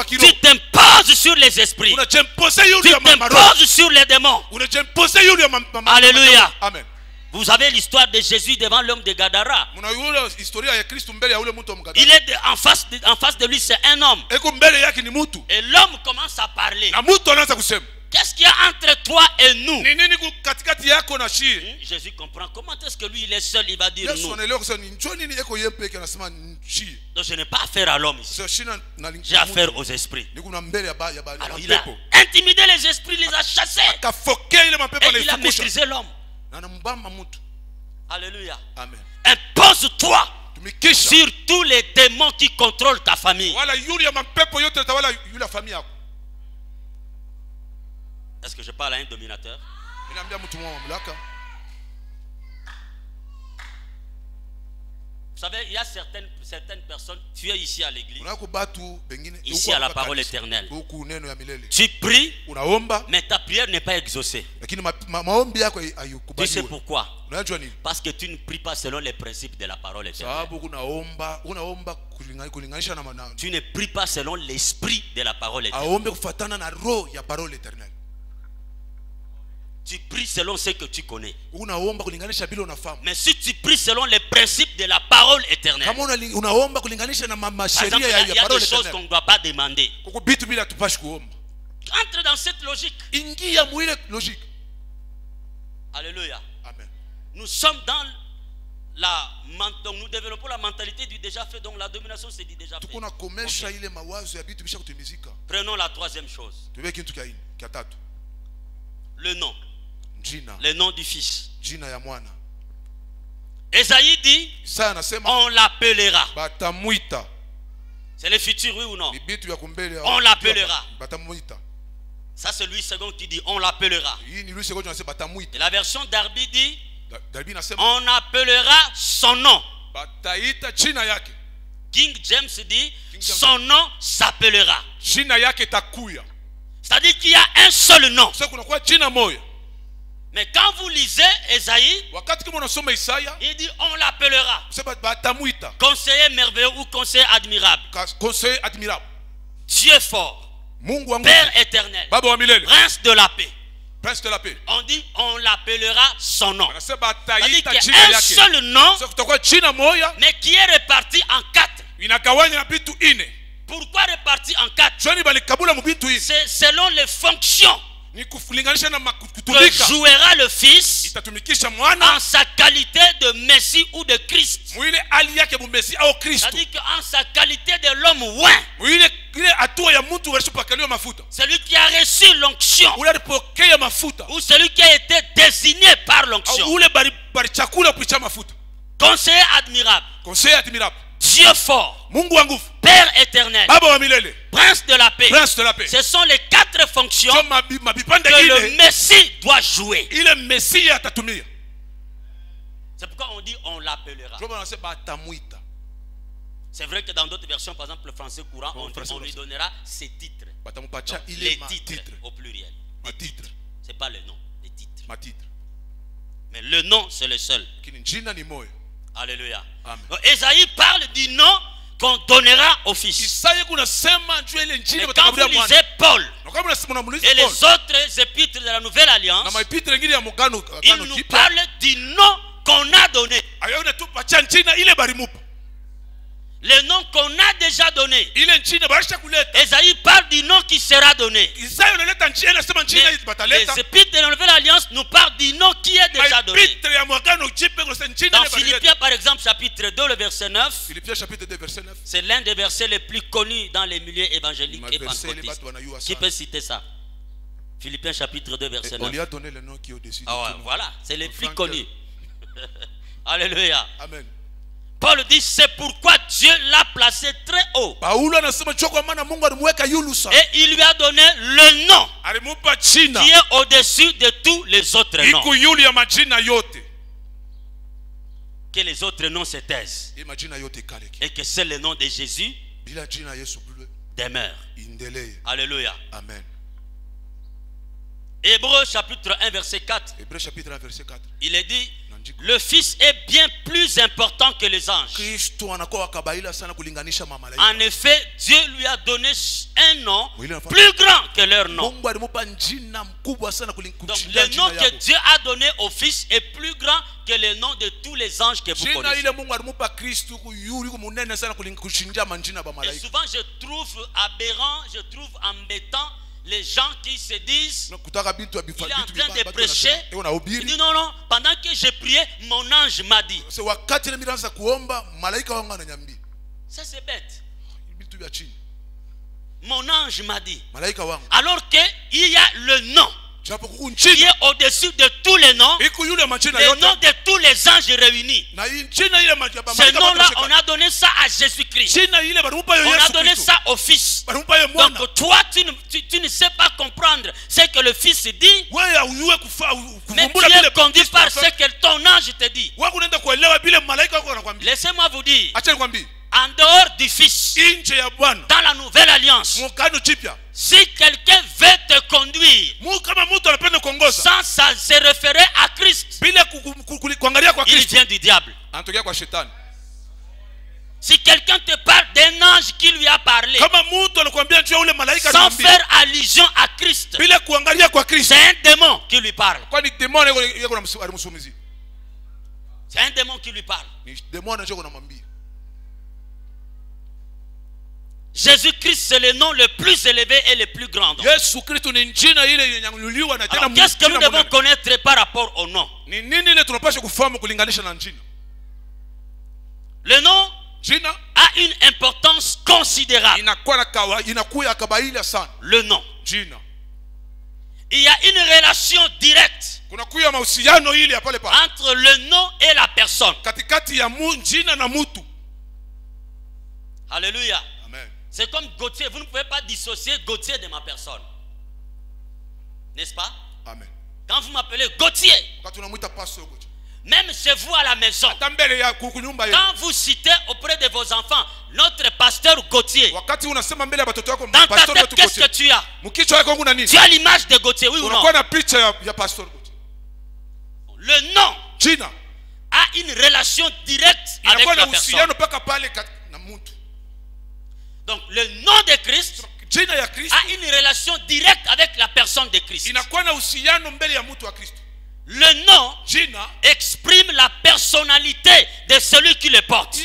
Tu t'imposes sur les esprits. Tu t'imposes sur les démons. Alléluia. Amen. Vous avez l'histoire de Jésus devant l'homme de Gadara. Il est en face de lui, c'est un homme. Et l'homme commence à parler. Qu'est-ce qu'il y a entre toi et nous? Jésus comprend. Comment est-ce que lui, il est seul, il va dire nous? Donc je n'ai pas affaire à l'homme ici. J'ai affaire aux esprits. Alors il a intimidé les esprits, il les a chassés. Et il a maîtrisé l'homme. Alléluia. Amen. Impose-toi sur tous les démons qui contrôlent ta famille. Est-ce que je parle à un dominateur? Vous savez, il y a certaines personnes, tu es ici à l'église, ici à la parole éternelle. Tu pries, mais ta prière n'est pas exaucée. Tu sais pourquoi? Parce que tu ne pries pas selon les principes de la parole éternelle. Tu ne pries pas selon l'esprit de la parole éternelle. Tu pries selon ce que tu connais. Mais si tu pries selon les principes de la parole éternelle, par exemple, il y a des choses qu'on ne doit pas demander. Entre dans cette logique. Alléluia. Amen. Nous sommes dans donc nous développons la mentalité du déjà fait, donc la domination c'est du déjà fait. Okay. Prenons la troisième chose. Le nom. Le nom du fils. Esaïe dit, on l'appellera. C'est le futur, oui ou non? On l'appellera. Ça c'est Louis II qui dit, on l'appellera. Et la version d'Arbi dit, on appellera son nom. King James dit, son nom s'appellera. C'est-à-dire qu'il y a un seul nom. Mais quand vous lisez Esaïe, il dit on l'appellera conseiller merveilleux ou conseiller admirable, Dieu fort, Père éternel, Prince de la paix. On dit on l'appellera son nom. C'est-à-dire qu'il y a un seul nom, mais qui est réparti en 4. Pourquoi réparti en 4? C'est selon les fonctions que jouera le Fils en sa qualité de Messie ou de Christ. C'est-à-dire qu'en sa qualité de l'homme oint, celui qui a reçu l'onction, ou celui qui a été désigné par l'onction, conseiller admirable, Dieu fort, Père éternel, Prince de la paix. Ce sont les 4 fonctions que le Messie doit jouer. C'est pourquoi on dit on l'appellera. C'est vrai que dans d'autres versions, par exemple le français courant, on lui donnera ses titres. Donc, les titres au pluriel. Les titres. Ce n'est pas le nom, les titres. Mais le nom, c'est le seul. Alléluia. Esaïe parle du nom qu'on donnera au Fils. Et quand vous lisez Paul et les autres épîtres de la Nouvelle Alliance, il nous parle du nom qu'on a donné. le nom qu'on a déjà donné. Esaïe parle du nom qui sera donné. Mais les épîtres de la Nouvelle Alliance nous parlent du nom qui est déjà donné. Dans Philippiens par exemple chapitre 2 le verset 9, c'est l'un des versets les plus connus dans les milieux évangéliques et pentecôtistes. Qui peut citer ça? Philippiens chapitre 2 verset 9. On lui a donné le nom qui est au-dessus de tout. Voilà, c'est les plus connus. Alléluia. Amen. Paul dit c'est pourquoi Dieu l'a placé très haut. Et il lui a donné le nom qui est au-dessus de tous les autres noms. Que les autres noms se taisent. Et que c'est le nom de Jésus demeure. Alléluia. Amen. Hébreux chapitre 1 verset 4. Il est dit le Fils est bien plus important que les anges. En effet, Dieu lui a donné un nom plus grand que leur nom. Donc, le nom que Dieu a donné au Fils est plus grand que le nom de tous les anges que vous connaissez. Et souvent, je trouve aberrant, je trouve embêtant les gens qui se disent, il est en train de prêcher, il dit non, non, pendant que j'ai prié, mon ange m'a dit. Ça c'est bête. Mon ange m'a dit. Alors qu'il y a le nom qui est au-dessus de tous les noms, le nom de tous les anges réunis. Ce nom-là, on a donné ça à Jésus-Christ. On a donné ça au Fils. Donc toi, tu ne sais pas comprendre ce que le Fils dit, mais tu es conduit par ce que ton ange te dit. Laissez-moi vous dire, en dehors du Fils, dans la Nouvelle Alliance, si quelqu'un veut te conduire sans se référer à Christ, il vient du diable. Si quelqu'un te parle d'un ange qui lui a parlé sans faire allusion à Christ, c'est un démon qui lui parle. C'est un démon qui lui parle. Jésus-Christ, c'est le nom le plus élevé et le plus grand. Alors, qu'est-ce que nous devons connaître par rapport au nom? Le nom a une importance considérable. Le nom. Il y a une relation directe entre le nom et la personne. Alléluia. C'est comme Gauthier. Vous ne pouvez pas dissocier Gauthier de ma personne. N'est-ce pas? Amen. Quand vous m'appelez Gauthier, même chez vous à la maison, quand vous citez auprès de vos enfants notre pasteur Gauthier, dans ta tête, qu'est-ce que tu as? Tu as l'image de Gauthier, oui ou non? Le nom a une relation directe avec la personne. Donc le nom de Christ a une relation directe avec la personne de Christ. Le nom exprime la personnalité de celui qui le porte.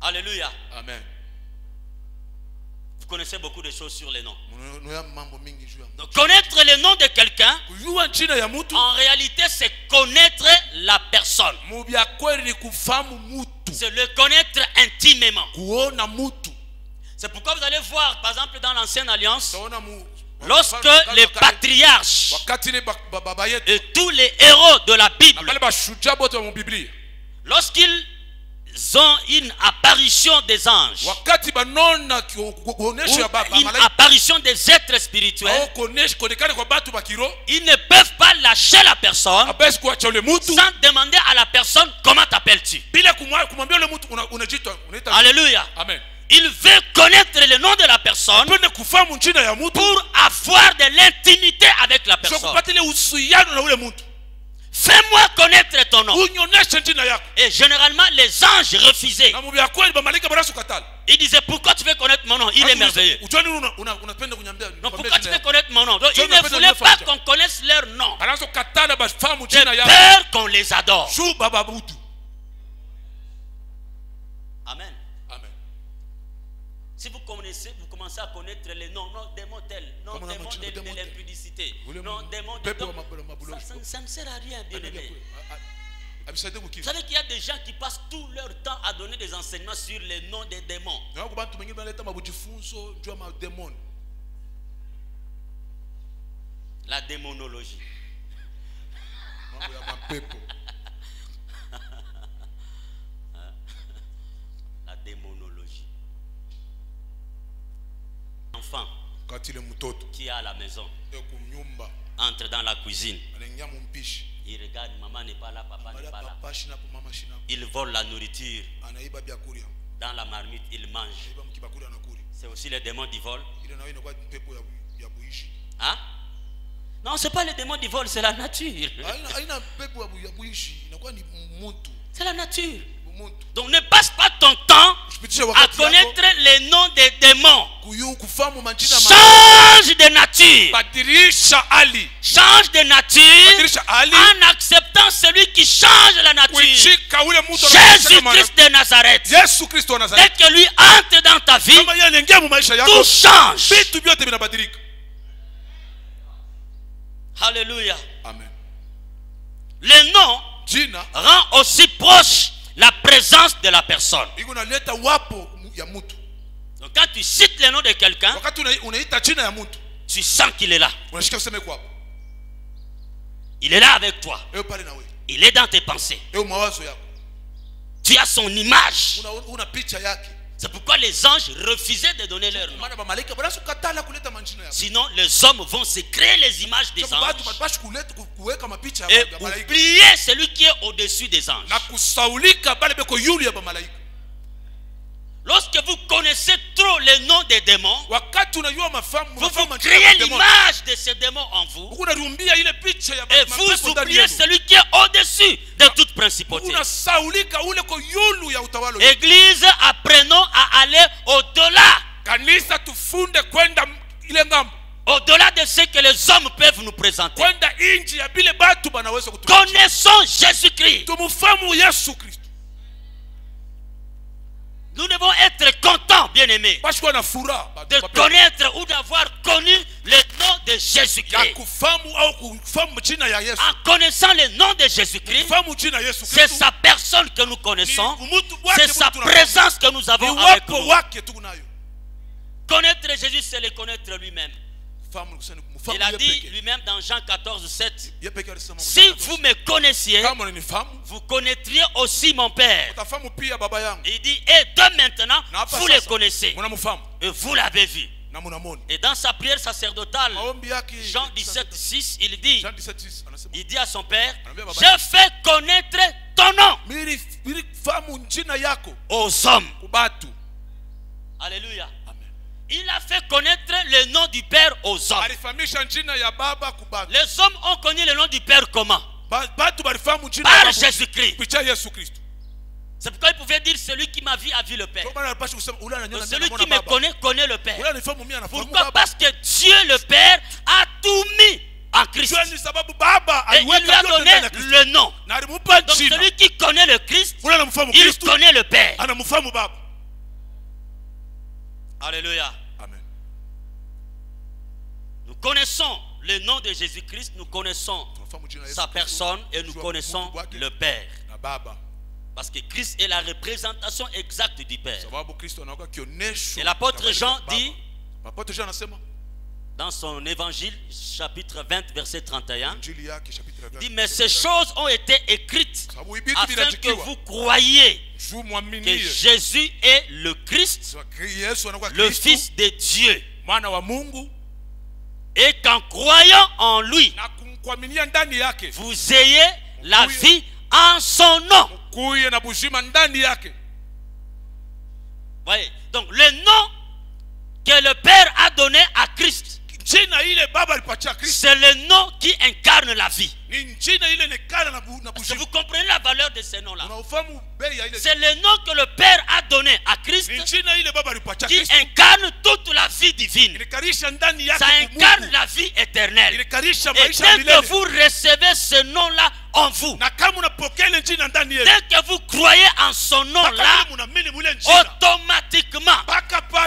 Alléluia. Amen. Vous connaissez beaucoup de choses sur les noms. Donc connaître le nom de quelqu'un, en réalité, c'est connaître la personne. C'est le connaître intimement. C'est pourquoi vous allez voir, par exemple, dans l'Ancienne Alliance, lorsque les patriarches et tous les héros de la Bible, lorsqu'ils ont une apparition des anges, une apparition des êtres spirituels, ils ne peuvent pas lâcher la personne sans demander à la personne comment t'appelles-tu. Alléluia. Amen. Il veut connaître le nom de la personne pour avoir de l'intimité avec la personne. Fais-moi connaître ton nom. Et généralement, les anges refusaient. Ils disaient, pourquoi tu veux connaître mon nom? Il est merveilleux. Non, pourquoi tu veux connaître mon nom? Donc, ils ne voulaient pas qu'on connaisse leur nom. De peur qu'on les adore. Amen. Amen. Si vous commencez à connaître les noms, non, démon tel, non, démon de l'impudicité, non, démon de... Ça ne sert à rien, bien aimé. Vous savez qu'il y a des gens qui passent tout leur temps à donner des enseignements sur les noms des démons. La démonologie. La démonologie. Enfant qui est à la maison entre dans la cuisine. Il regarde, maman n'est pas là, papa n'est pas là. Il vole la nourriture. Dans la marmite, il mange. C'est aussi les démons du vol. Hein? Non, ce n'est pas les démons du vol, c'est la nature. C'est la nature. Donc ne passe pas ton temps à connaître les noms des démons. Change de nature. Change de nature en acceptant celui qui change la nature. Jésus-Christ de Nazareth. Dès que lui entre dans ta vie, tout change. Alléluia. Amen. Le nom rend aussi proche la présence de la personne. Donc quand tu cites le nom de quelqu'un, tu sens qu'il est là. Il est là avec toi. Il est dans tes pensées. Tu as son image. C'est pourquoi les anges refusaient de donner leur nom. Sinon, les hommes vont se créer les images des anges et oublier celui qui est au-dessus des anges. Lorsque vous connaissez trop les noms des démons, vous créez l'image de ces démons en vous et vous oubliez celui qui est au-dessus de toute principauté. Église, apprenons à aller au-delà. Au-delà de ce que les hommes peuvent nous présenter. Connaissons Jésus-Christ. Nous devons être contents, bien-aimés, de connaître ou d'avoir connu le nom de Jésus-Christ. En connaissant le nom de Jésus-Christ, c'est sa personne que nous connaissons, c'est sa présence que nous avons avec nous. Connaître Jésus, c'est le connaître lui-même. Il a dit lui-même dans Jean 14, 7, si vous me connaissiez, vous connaîtriez aussi mon Père. Il dit, et de maintenant, vous le connaissez. Et vous l'avez vu. Et dans sa prière sacerdotale, Jean 17, 6, il dit à son Père, je fais connaître ton nom aux hommes. Alléluia. Il a fait connaître le nom du Père aux hommes. Les hommes ont connu le nom du Père comment? Par Jésus-Christ. C'est pourquoi il pouvait dire celui qui m'a vu a vu le Père. Donc celui qui me connaît, connaît le Père. Pourquoi? Parce que Dieu le Père a tout mis en Christ. Et il lui a donné le nom. Donc celui qui connaît le Christ, il connaît le Père. Alléluia. Amen. Nous connaissons le nom de Jésus-Christ, nous connaissons sa personne et nous connaissons le Père. Parce que Christ est la représentation exacte du Père. Et l'apôtre Jean dit dans son évangile, chapitre 20, verset 31, dit, mais ces choses ont été écrites afin que vous croyiez que Jésus est le Christ, le Fils de Dieu, et qu'en croyant en lui, vous ayez la vie en son nom. Voyez, donc le nom que le Père a donné à Christ, c'est le nom qui incarne la vie. Est-ce que vous comprenez la valeur de ce nom-là? C'est le nom que le Père a donné à Christ qui incarne toute la vie divine. Ça incarne la vie éternelle. Et dès que vous recevez ce nom-là en vous, na kama unapokea ile njina ndani yenu, dès que vous croyez en son nom là, automatiquement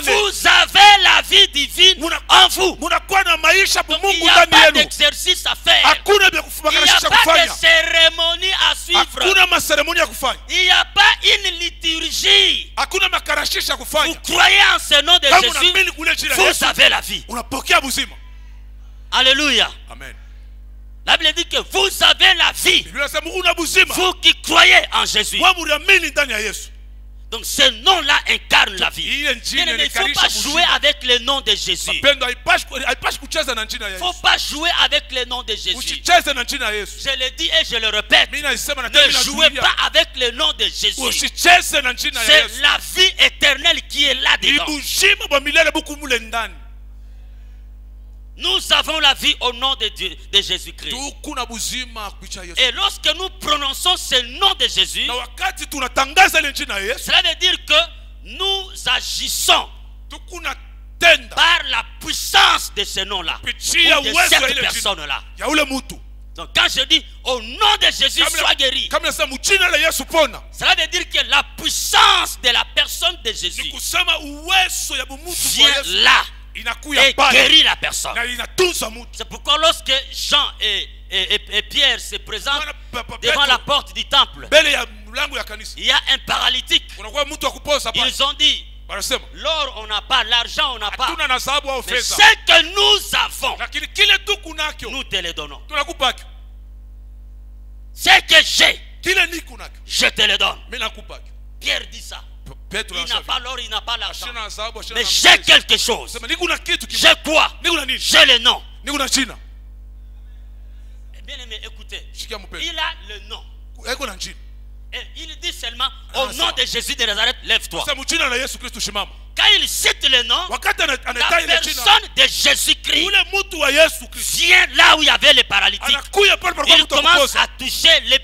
vous avez la vie divine en vous. munakuwa na maisha Donc, Mungu il n'y a ndani pas yenu. d'exercice à faire. Hakuna vya Il n'y a kufanikisha pas de kufanya. cérémonie à suivre. Hakuna maseremoni ya kufanya. Il n'y a pas une liturgie. Hakuna makarashisha Vous kufanya. croyez en ce nom de Kama Jésus, unaamini kule jina la vous Yesu, avez la vie. unapokea buzima. Alléluia. Amen. La Bible dit que vous avez la vie. Biblia inasema una buzima. Vous qui croyez en Jésus. Wewe unaamini ndani ya Yesu. Donc ce nom-là incarne la vie. Ile njina Il ne faut pas jouer avec le nom de Jésus. Mapendo haipashi kucheza na njina ya Il ne Yesu. faut pas jouer avec le nom de Jésus. Usicheze na njina ya Yesu. Je le dis et je le répète. Mimi naisema na Ne jouez pas avec le nom de Jésus. Usicheze na njina ya Yesu. C'est la vie éternelle qui est là dedans. Ibuzima bwa milele buku mule ndani. Nous avons la vie au nom de Dieu, de Jésus-Christ. Tukuna buzima kupitia Yesu. Et lorsque nous prononçons ce nom de Jésus, Na wakati tunatangaza ile njina ya Yesu, cela veut dire que nous agissons tukuna tenda par la puissance de ce nom-là, ou kupitia de uwezo wa cette ile njina personne-là. ya ule mtu. Donc quand je dis au nom de Jésus, sois guéri, Kama nasema jina la Yesu pona, cela veut dire que la puissance de la personne de ni Jésus kusema uwezo ya mtu wa vient Yesu là inakuya et pale guérit la personne. na inatunza mtu. C'est pourquoi lorsque Jean et Pierre se présentent Papa devant Petro, la porte du temple, mbele ya mlango ya kanisa il y a un paralytique. unakuwa mtu wa kupoza pale. Ils ont dit, Wanasema l'or on n'a pas, l'argent on n'a pas, hatuna na sababu au mais fedha, ce que nous avons, lakini kile tu kunakyo nous te le donnons. tunakupa kyo. Ce que j'ai, Kile ni kunakyo je te le donne. mimi nakupa kyo. Pierre dit ça. Petro Il n'a pas l'or, il n'a pas l'argent, ashina na sababu, ashina mais na j'ai pesa. quelque chose. Sema niko na kitu J'ai kimoja. quoi? Niko na nini? J'ai le nom. Niko na jina. Eh bien aimé, écoutez, Shikia mpendo. il a le nom. Eko na jina. Et il dit seulement au Ah, nom ça. de Jésus de Nazareth, lève-toi. Sema jina la Yesu Kristo shimama. Quand il cite le nom, Wakati la anataja ile jina, personne de Jésus-Christ ule mtu wa Yesu Kristo vient là où il y avait les paralytiques. anakuya pale pale kwa Il mtu wa commence kupoza. à toucher les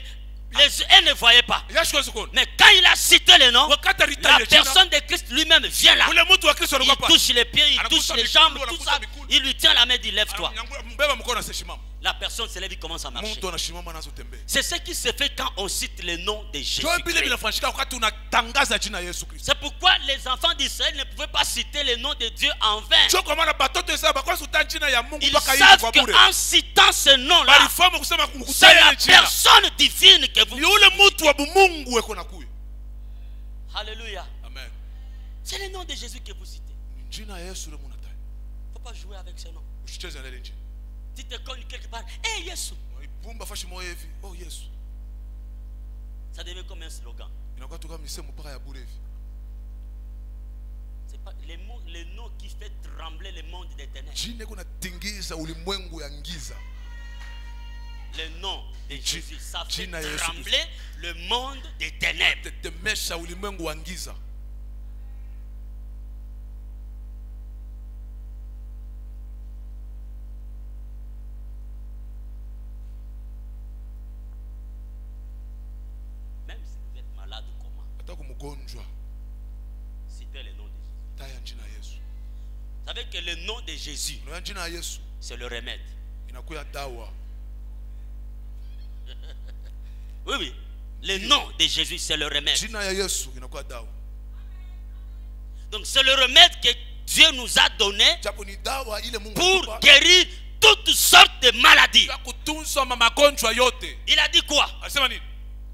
elles ne voyaient pas. Yesu hawezi kuona. Mais quand il a cité le nom, Wakati la alitaja jina, personne de Christ lui-même vient là. ule mtu wa Kristo Il anakuwa pale. touche les pieds, il touche les jambes, tout ça. Il lui tient la main, il dit lève-toi. Mbeba mkono asishimama. La personne se lève, il commence à marcher. Mtu anashimama nazo tembea. C'est ce qui se fait quand on cite le nom de Ndio vile Jésus. vinafanyika wakati unatangaza jina Yesu Kristo. C'est pourquoi les enfants d'Israël ne pouvaient pas citer le nom de Dieu en vain. Sio kwa maana batoto sasa bakwanza utaja jina ya Mungu Ils mpaka hivi savent kwa bure. qu'en citant ce nom-là, Balifahamu kusema c'est kukutaja la ile jina. personne divine que vous... Ni ule mtu wa Mungu weko na kuya. Alléluia. Amen. C'est le nom de Jésus que vous citez. Jina ya Yesu le munataja. Il ne faut pas jouer avec ce nom. Usicheze na ile jina. Tu te connais quelque part. Hé Yesu. Ibumba fashi moyo hivi. Oh Yesu. Ça devient comme un slogan. Inakuwa tu kama misemo mpaka ya bure hivi. C'est pas les noms qui fait trembler le monde des ténèbres. Jina kuna tingiza ulimwengu ya ngiza. Le nom de Jésus, ça fait Jina Yesu trembler le monde des ténèbres. Tetemesha ulimwengu wa ngiza. Même si vous êtes malade ou comment, Hata kumgonjwa citez le nom de Jésus. taya jina Yesu. Vous savez que le nom de Jésus, Na jina Yesu c'est le remède. inakuya dawa. Oui, oui. Le nom de Jésus, c'est le remède. Jina ya Yesu inakuwa dawa. Donc c'est le remède que Dieu nous a donné Japo ni dawa ile Mungu pour atupa guérir toutes sortes de maladies. ya kutunza magonjwa yote. Il a dit quoi? Alisema nini?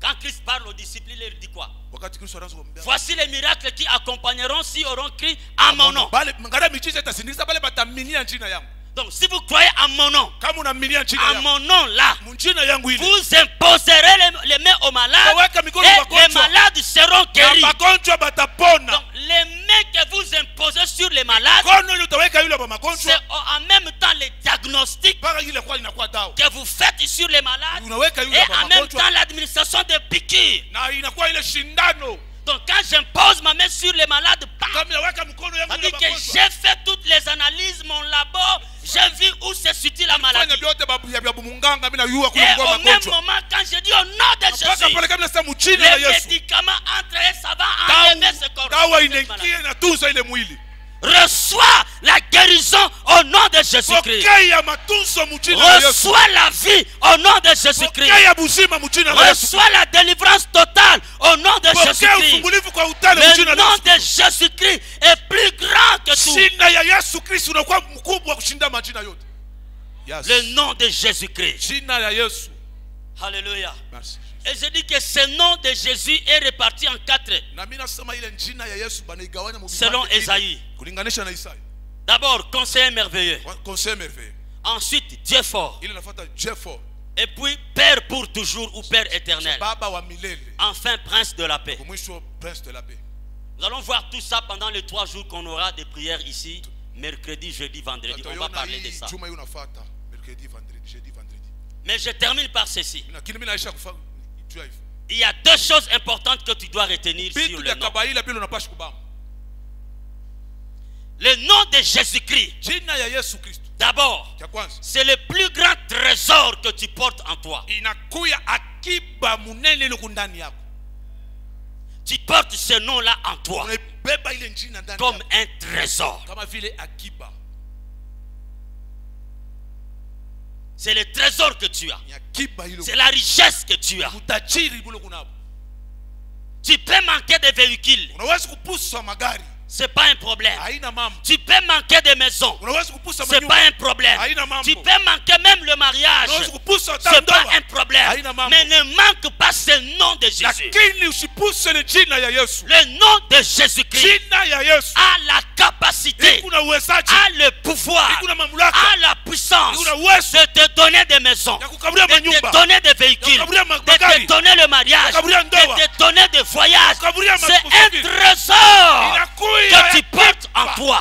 Quand Christ parle aux disciples, il leur dit quoi? Wakati Kristo anaanza kumwambia, Voici les miracles qui accompagneront si auront cru à mon nom. bale ngara miujiza itasindikiza bale bataminia jina yangu. Donc si vous croyez à mon nom, Kama unaaminia jina à yangu, mon nom là, jina yangu ile, vous imposerez les mains aux malades waweka mikono et kwa les malades seront na guéris. magonjwa batapona. Donc les mains que vous imposez sur les malades, Kono ile utaweka yule kwa c'est magonjwa, en même temps les diagnostics mpaka ile kwa inakuwa dawa. que vous faites sur les malades Unaweka yule et kwa en même magonjwa temps l'administration de piqûres. na inakuwa ile shindano. Donc quand j'impose ma main sur les malades, Kama naweka mkono yangu ça ile dit que magonjwa, j'ai fait toutes les analyses, mon labo, j'ai vu où se situe la maladie. fanya vyote babu ya munganga mimi najua Et kuna au même magonjwa. moment, quand je dis au nom de Mpaka Jésus, pale kama nasema jina la les Yesu, médicaments entrent et ça va enlever ce corps. dawa inaingia inatunza ile mwili. Reçois la guérison au nom de Jésus-Christ. Reçois la vie au nom de Jésus-Christ. Reçois la délivrance totale au nom de Jésus-Christ. Le nom de Jésus-Christ est plus grand que tout. Le nom de Jésus-Christ. Alléluia. Et je dis que ce nom de Jésus est réparti en 4. Selon Esaïe. D'abord, conseiller merveilleux. Ensuite, Dieu fort. Et puis, Père pour toujours ou Père éternel. Enfin, Prince de la paix. Nous allons voir tout ça pendant les 3 jours qu'on aura des prières ici. Mercredi, jeudi, vendredi. On va parler de ça. Mais je termine par ceci. Il y a 2 choses importantes que tu dois retenir sur le nom. Le nom de Jésus-Christ. D'abord, c'est le plus grand trésor que tu portes en toi. Tu portes ce nom-là en toi comme un trésor. C'est le trésor que tu as. C'est la richesse que tu as. Tu peux manquer de véhicules. Ce n'est pas un problème. Tu peux manquer de maisons. Ce n'est pas un problème. Tu peux manquer même le mariage. Ce n'est pas un problème. Mais ne manque pas ce nom de Jésus. Le nom de Jésus-Christ a la capacité, a le pouvoir, a la puissance de te donner des maisons, de te donner des véhicules, de te donner le mariage, de te donner des voyages. C'est un trésor que tu portes en toi.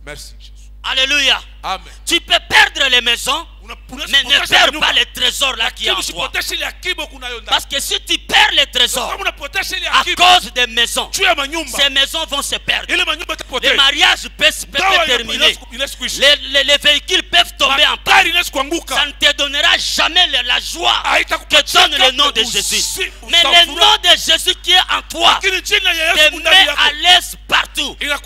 Merci Jésus. Alléluia. Amen. Tu peux perdre les maisons, mais ne perds pas les trésors là qui est en toi. Parce que si tu perds les trésors à cause des maisons, ces maisons vont se perdre. Les mariages peuvent se terminer. Les véhicules peuvent tomber en panne. Ça ne te donnera jamais la joie que donne le nom de Jésus. Mais le nom de Jésus qui est en toi te met à l'aise partout. Dans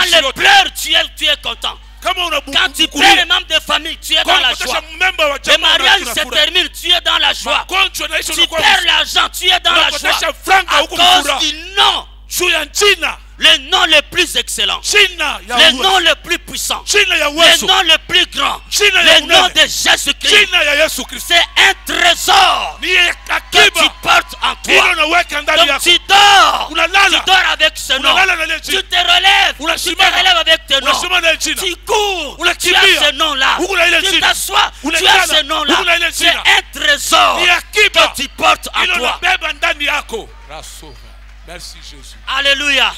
les pleurs, tu es content. Quand tu perds les membres de famille, tu es dans la joie. Le mariage se termine, tu es dans la joie. Tu perds l'argent, tu es dans la joie. À cause du nom. Le nom le plus excellent, le nom le plus puissant, le nom le plus grand, le nom de Jésus-Christ. C'est un trésor que tu portes en toi. Donc tu dors avec ce nom. Tu te relèves avec ce nom. Tu cours, tu as ce nom-là. Tu t'assois, tu as ce nom-là. C'est un trésor que tu portes en toi. Merci Jésus. Alléluia.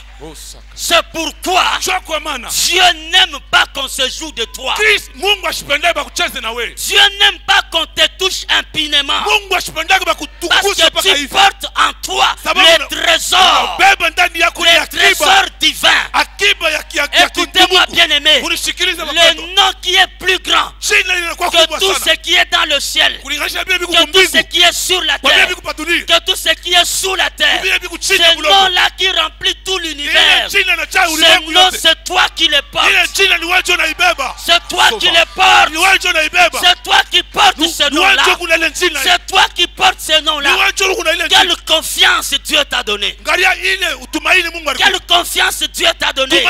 C'est pourquoi Dieu n'aime pas qu'on se joue de toi. Dieu n'aime pas qu'on te touche impunément. Parce que tu portes en toi le trésor divin. Écoutez-moi bien aimé. Le nom qui est plus grand que tout ce qui est dans le ciel, que tout ce qui est sur la terre, que tout ce qui est sous la terre, ce nom-là qui remplit tout l'univers. Ce nom, c'est toi qui le portes. C'est toi qui le portes. C'est toi qui portes ce nom-là. C'est toi qui portes ce nom-là. Quelle confiance Dieu t'a donné. Quelle confiance Dieu t'a donné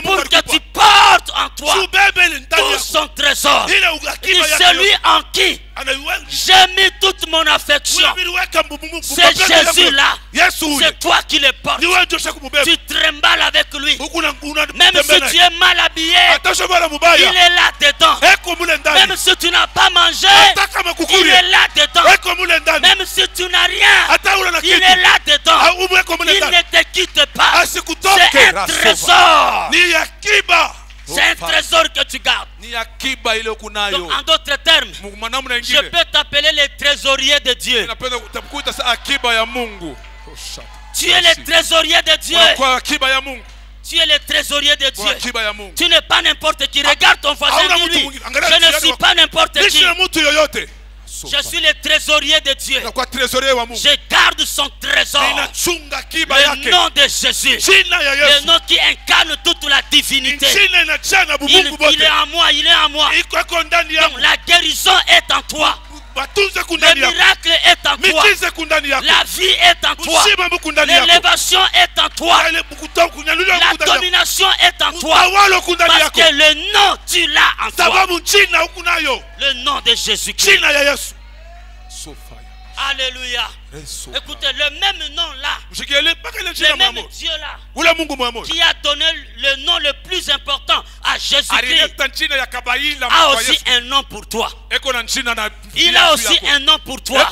pour que tu portes en toi tout son trésor. Et celui en qui j'ai mis toute mon affection, c'est Jésus-là. C'est toi qui le portes. Tu trembles avec lui. Même si tu es mal habillé, il est là dedans. Même si tu n'as pas mangé, il est là dedans. Même si tu n'as rien, il est là dedans. Il ne te quitte pas. C'est un trésor. C'est un trésor que tu gardes. Donc, en d'autres termes, je peux t'appeler le trésorier de Dieu. Tu es le trésorier de Dieu. Tu es le trésorier de Dieu. Tu n'es pas n'importe qui. Regarde ton voisin, dis-lui, je ne suis pas n'importe qui. Je suis le trésorier de Dieu. Je garde son trésor. Le nom de Jésus. Le nom qui incarne toute la divinité. Il est en moi, il est en moi. Donc la guérison est en toi. Le miracle est en toi. La vie est en toi. L'élévation est en toi. La domination est en toi. Parce que le nom, tu l'as en toi. Le nom de Jésus-Christ. Alléluia. Écoutez, le même nom là, le même Dieu là, qui a donné le nom le plus important à Jésus-Christ, a aussi un nom pour toi. Il a aussi un nom pour toi.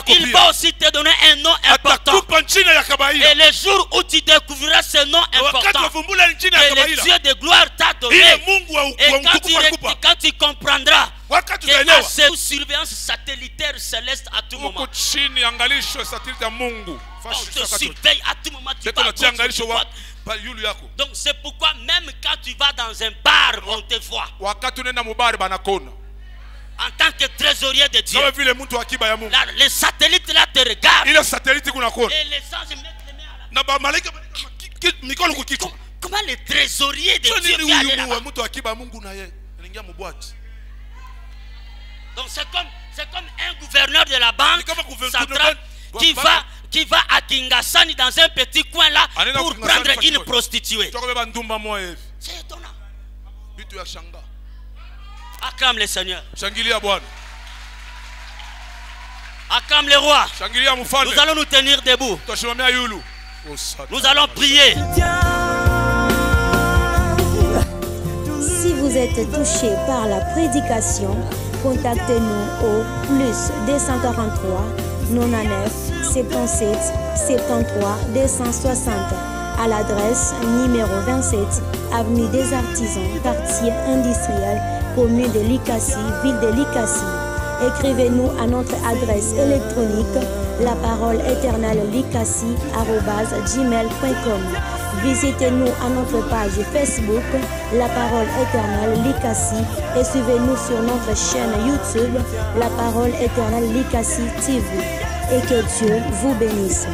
Il va aussi te donner un nom important. Et le jour où tu découvriras ce nom important que le Dieu de gloire t'a donné, et quand tu comprendras qu'il y a cette surveillance satellitaire céleste à tout moment. On te surveille à tout moment. Tu vas. Donc c'est pourquoi même quand tu vas dans un bar, on te voit. En tant que trésorier de Dieu, là, les satellites là te regardent. Et les anges mettent les mains à la... Comment les trésoriers de Dieu viennent aller là-bas? Donc c'est comme un gouverneur de la banque centrale qui va à Kingasani dans un petit coin là pour prendre une prostituée. C'est étonnant. Acclame le Seigneur. Acclame le roi. Nous allons nous tenir debout. Nous allons prier. Si vous êtes touché par la prédication, contactez-nous au +243 99 77 73 260 à l'adresse numéro 27 avenue des Artisans, quartier industriel, commune de Likasi, ville de Likasi. Écrivez-nous à notre adresse électronique laparoleéternelle-likasi@gmail.com. Visitez-nous à notre page Facebook La Parole Éternelle Likasi et suivez-nous sur notre chaîne YouTube La Parole Éternelle Likasi TV. Et que Dieu vous bénisse.